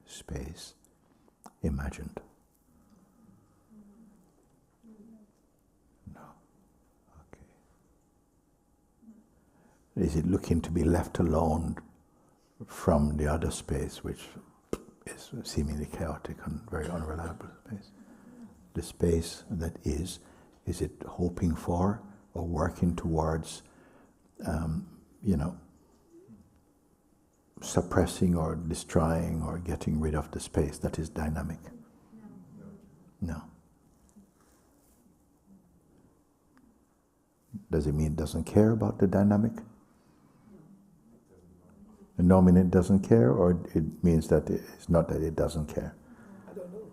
space imagined? No. Okay. Is it looking to be left alone from the other space, which is seemingly chaotic and very unreliable space? The space that is it hoping for or working towards, suppressing or destroying or getting rid of the space that is dynamic? No. Does it mean it doesn't care about the dynamic? No, mean it doesn't care, or it means that it's not that it doesn't care? I don't know.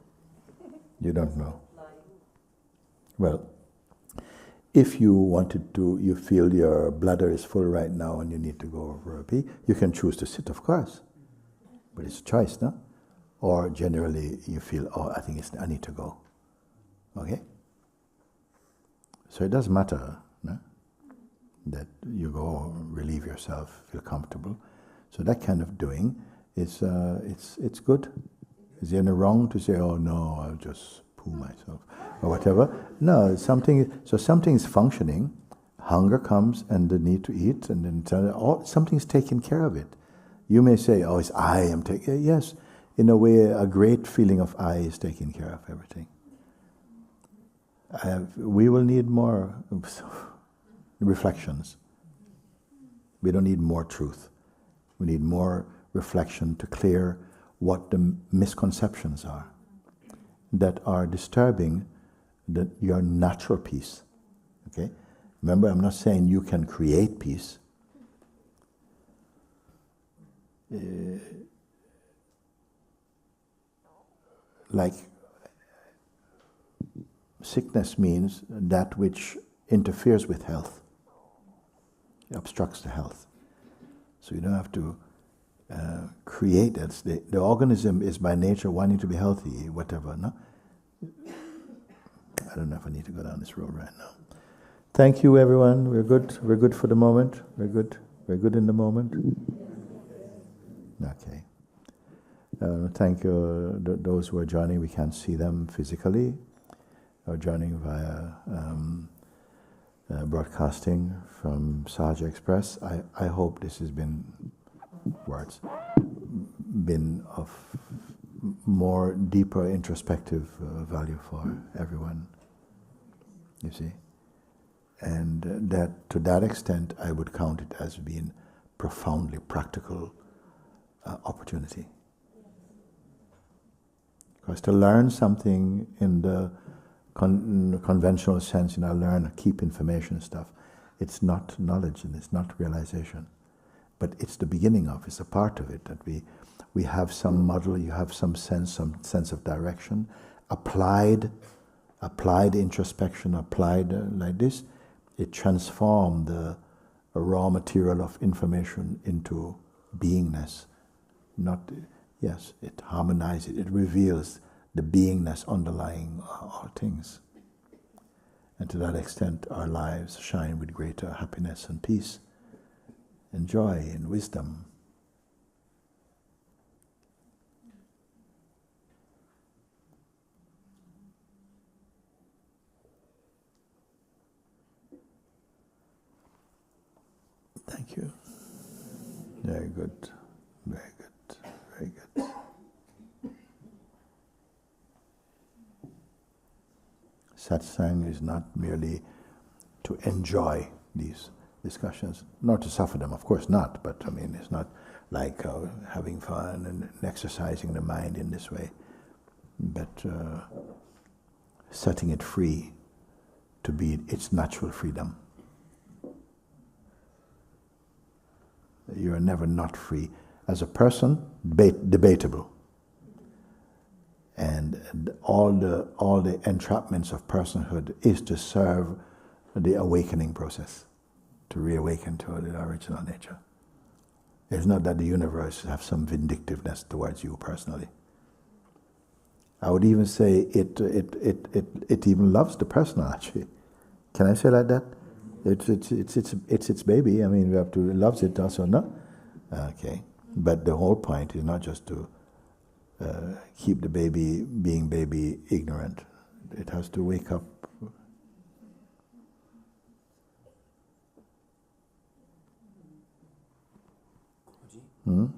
You don't know. Well, if you wanted to, you feel your bladder is full right now and you need to go for a pee, you can choose to sit, of course. But it's a choice, no? Or generally you feel, I need to go. Okay? So it does matter, no? That you go, relieve yourself, feel comfortable. So that kind of doing it's good. Is there any wrong to say, oh no, I'll just poo myself or whatever? No, something is functioning. Hunger comes and the need to eat, and then something's taking care of it. You may say, oh, it's I am taking. Yes, in a way, a great feeling of I is taking care of everything. We will need more reflections. We don't need more truth. We need more reflection to clear what the misconceptions are that are disturbing your natural peace. Okay? Remember, I'm not saying you can create peace. Like sickness means that which interferes with health. It obstructs the health. So you don't have to create it. The organism is by nature wanting to be healthy, whatever, no? I don't know if I need to go down this road right now. Thank you, everyone. We're good. We're good for the moment. We're good. We're good in the moment. Okay. Thank you, those who are joining. We can't see them physically, or joining via broadcasting from Sahaja Express. I hope this has been of more deeper introspective value for everyone. You see, and that to that extent, I would count it as being profoundly practical opportunity. Because to learn something in the conventional sense, learn, keep information stuff, it's not knowledge and it's not realization. But it's the beginning of, it's a part of it, that we have some model, you have some sense of direction, applied introspection, applied like this, it transforms the raw material of information into beingness. It harmonizes, it reveals the beingness underlying all things. And to that extent, our lives shine with greater happiness and peace and joy and wisdom. Thank you. Very good. Very good. Very good. Satsang is not merely to enjoy these discussions, not to suffer them, of course not, but it's not like having fun and exercising the mind in this way, but setting it free to be its natural freedom. You are never not free. As a person, debatable. And all the entrapments of personhood is to serve the awakening process, to reawaken to the original nature. It's not that the universe has some vindictiveness towards you personally. I would even say it even loves the personal, actually. Can I say like that? It's its baby. We have to, it loves it also, no? Okay. But the whole point is not just to keep the being baby ignorant. It has to wake up. Mooji,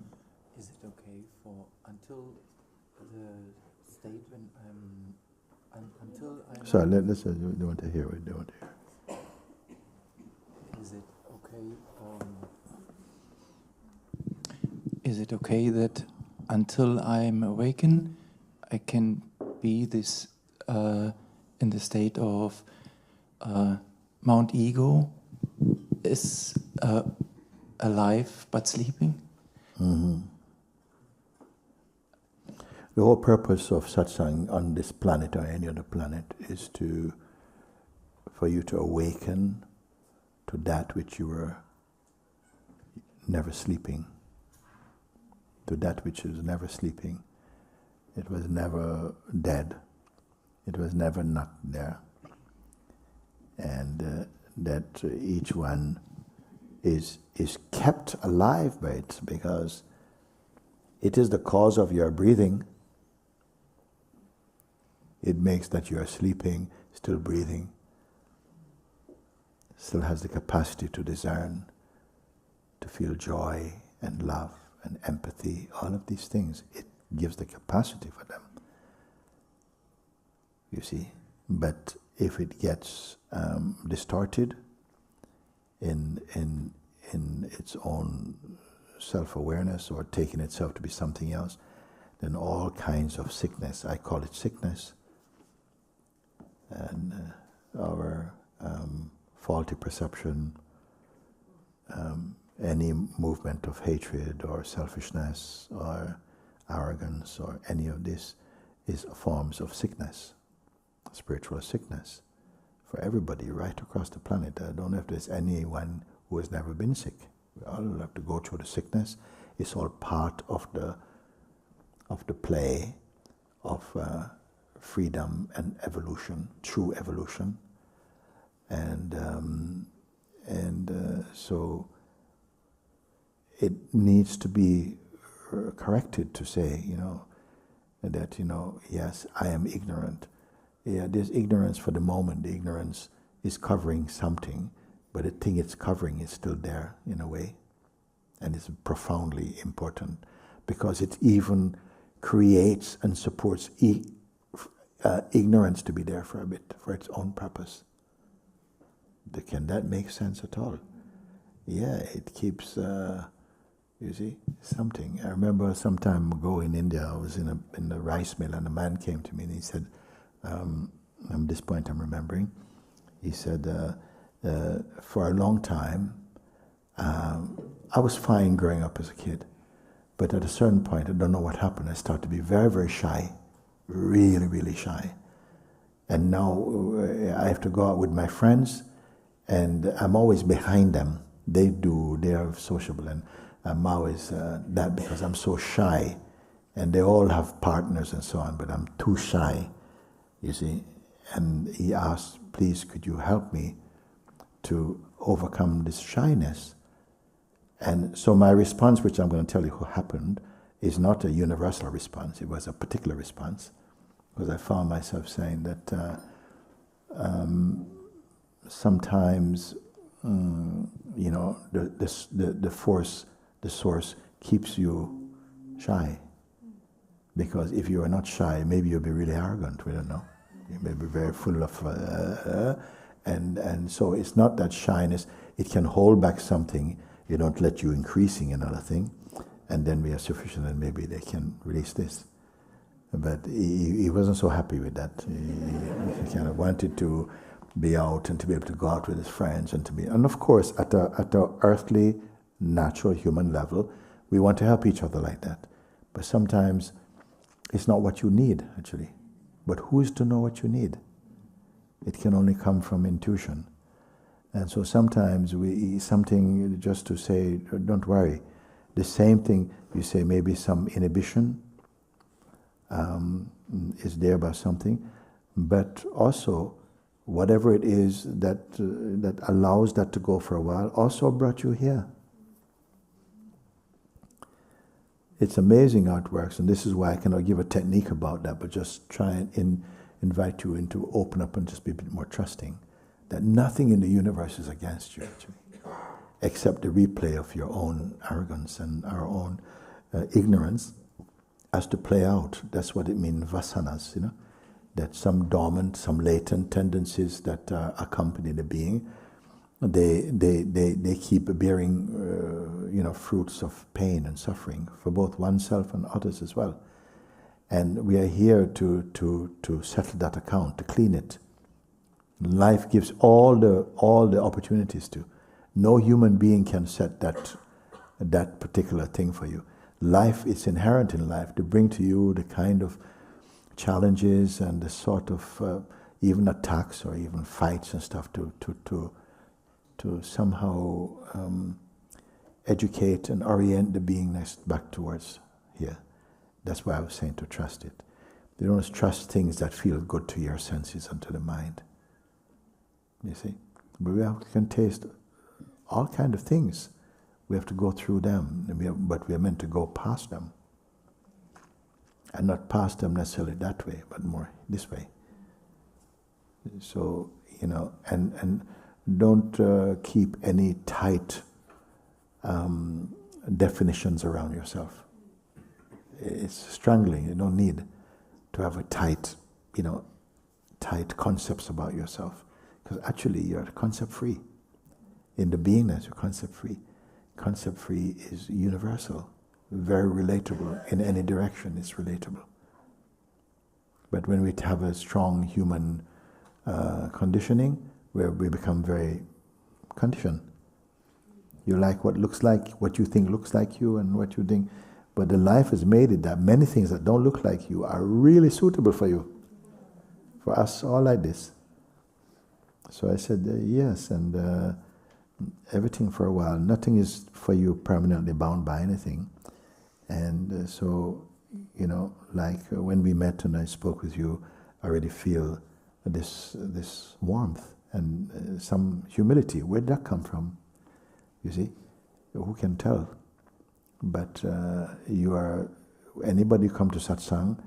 is it okay for until the state when until I'm... Sorry, let's they want to hear it. They want to hear. Is it okay that until I'm awakened, I can be this in the state of Mount Ego is alive but sleeping? Mm-hmm. The whole purpose of satsang on this planet or any other planet is for you to awaken to that which you were never sleeping. To that which is never sleeping. It was never dead. It was never not there. And that each one is kept alive by it, because It is the cause of your breathing. It makes that you are sleeping, still breathing, still has the capacity to discern, to feel joy and love and empathy, all of these things. It gives the capacity for them. You see? But if it gets distorted in its own self-awareness or taking itself to be something else, then all kinds of sickness, I call it sickness, and our faulty perception, any movement of hatred or selfishness or arrogance or any of this is forms of sickness, spiritual sickness, for everybody right across the planet. I don't know if there's anyone who has never been sick. We all have to go through the sickness. It's all part of the play of freedom and evolution, true evolution, and so it needs to be corrected to say, that yes, I am ignorant. Yeah, there's ignorance for the moment. The ignorance is covering something, but the thing it's covering is still there in a way, and it's profoundly important because it even creates and supports ignorance to be there for a bit, for its own purpose. Can that make sense at all? Yeah, it keeps, you see, something. I remember some time ago in India, I was in the rice mill, and a man came to me and he said, at this point I'm remembering, he said, for a long time, I was fine growing up as a kid, but at a certain point, I don't know what happened, I started to be very, very shy, really, really shy. And now I have to go out with my friends, and I'm always behind them. They are sociable, and I'm always that because I'm so shy, and they all have partners and so on, but I'm too shy, you see. And he asked, please, could you help me to overcome this shyness? And so my response, which I'm going to tell you what happened, is not a universal response. It was a particular response, because I found myself saying that sometimes, the force, the source keeps you shy. Because if you are not shy, maybe you'll be really arrogant. We don't know. You may be very full of, and so it's not that shyness. It can hold back something. You don't let you increasing another thing, and then we are sufficient, and maybe they can release this. But he wasn't so happy with that. He kind of wanted to be out and to be able to go out with his friends and of course at a earthly, natural human level, we want to help each other like that. But sometimes it's not what you need actually. But who is to know what you need? It can only come from intuition. And so sometimes something just to say, don't worry. The same thing you say, maybe some inhibition is there by something, but also whatever it is that allows that to go for a while also brought you here. It's amazing how it works, and this is why I cannot give a technique about that, but just try and invite you into open up and just be a bit more trusting that nothing in the universe is against you actually, except the replay of your own arrogance and our own ignorance has to play out. That's what it means, vasanas, that some dormant, some latent tendencies that accompany the being, they keep bearing fruits of pain and suffering for both oneself and others as well. And we are here to settle that account, to clean it. Life gives all the opportunities to. No human being can set that particular thing for you. Life is inherent in life to bring to you the kind of challenges and the sort of even attacks or even fights and stuff to somehow educate and orient the beingness back towards here. That's why I was saying to trust it. You don't trust things that feel good to your senses and to the mind. You see? But we can taste all kinds of things. We have to go through them, but we are meant to go past them. and not pass them necessarily that way, but more this way. So, and don't keep any tight definitions around yourself. It's strangling. You don't need to have a tight concepts about yourself, because actually you're concept free. In the beingness, you're concept free. Concept free is universal, very relatable. In any direction, it's relatable. But when we have a strong human conditioning, where we become very conditioned. You like what looks like, what you think looks like you, and what you think. But the life has made it that many things that don't look like you are really suitable for you. For us, all like this. So I said, yes, and everything for a while. Nothing is for you permanently bound by anything. And so, like when we met and I spoke with you, I already feel this warmth and some humility. Where'd that come from? You see? Who can tell? But anybody who come to satsang,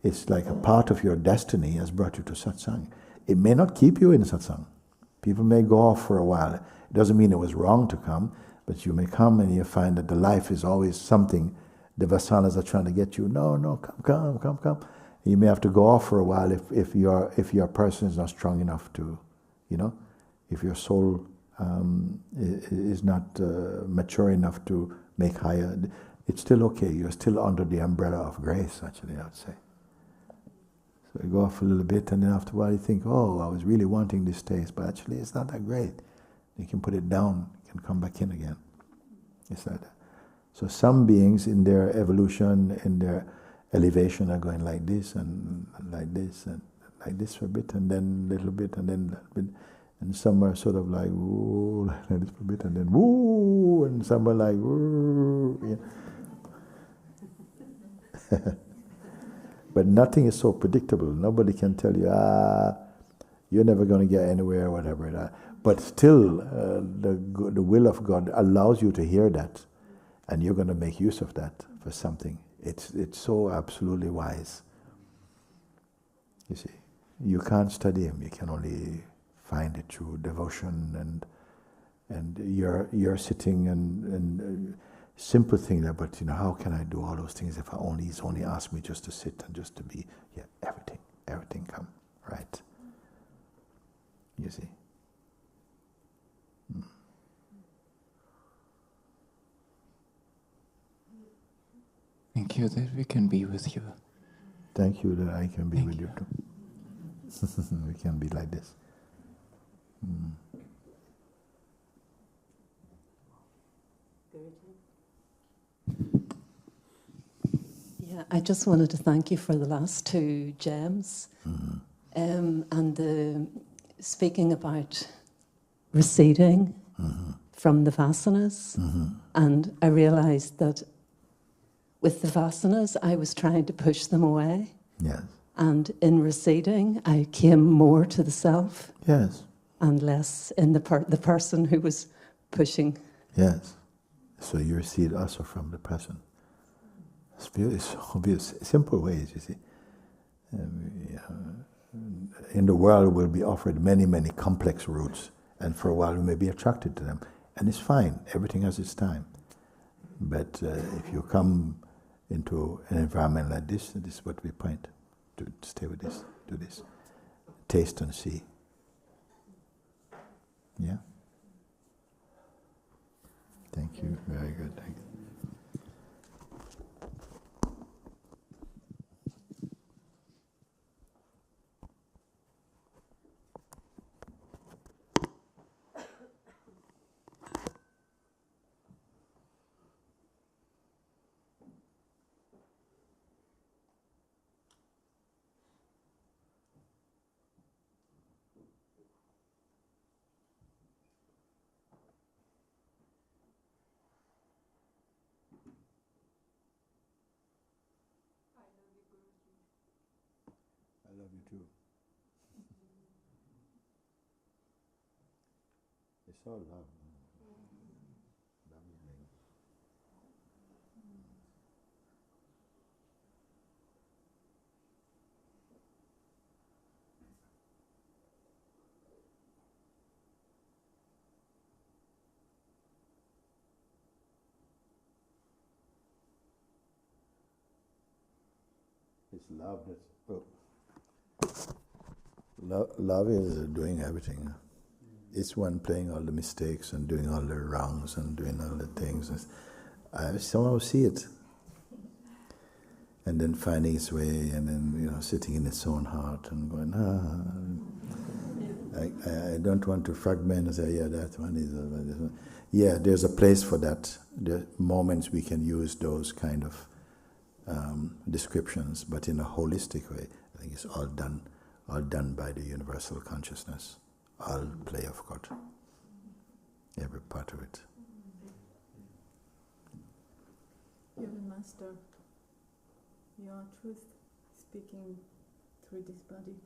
it's like a part of your destiny has brought you to satsang. It may not keep you in satsang. People may go off for a while. It doesn't mean it was wrong to come, but you may come and you find that the life is always something. The vasanas are trying to get you. No, come. You may have to go off for a while if your person is not strong enough to, if your soul is not mature enough to make higher. It's still okay. You're still under the umbrella of grace, actually, I would say. So you go off a little bit, and then after a while you think, oh, I was really wanting this taste, but actually it's not that great. You can put it down, you can come back in again. It's like that. So some beings in their evolution, in their elevation, are going like this and like this for a bit, and then a little bit, and then a little bit. And some are sort of like, woo, like this for a bit, and then woo, and some are like, woo. But nothing is so predictable. Nobody can tell you, you're never going to get anywhere, or whatever. But still, the will of God allows you to hear that, and you're going to make use of that for something. It's so absolutely wise. You see, you can't study Him. You can only find it through devotion, and you're sitting and simple thing there. But how can I do all those things if He's only asked me just to sit and just to be? Yeah, everything come right. You see. Thank you that we can be with you. Thank you that I can be with you too. We can be like this. Yeah, I just wanted to thank you for the last two gems, and speaking about receding from the vasanas. And I realized that with the vasanas, I was trying to push them away. Yes. And in receding, I came more to the self. Yes. And less in the person who was pushing. Yes. So you recede also from the person. It's obvious, simple ways, you see. In the world we'll be offered many, many complex routes, and for a while we may be attracted to them. And it's fine, everything has its time. But if you come into an environment like this is what we point to stay with this, do this. Taste and see. Yeah? Thank you, very good, thank you. I love you too. It's all love. it's love. Love is doing everything. It's one playing all the mistakes and doing all the wrongs and doing all the things. I somehow see it. And then finding its way, and then sitting in its own heart and going, I don't want to fragment and say, yeah, that one is this one. Yeah, there's a place for that. There are moments we can use those kind of descriptions, but in a holistic way. I think it's all done by the universal consciousness, all play of God, every part of it. Human Master, you are truth speaking through this body.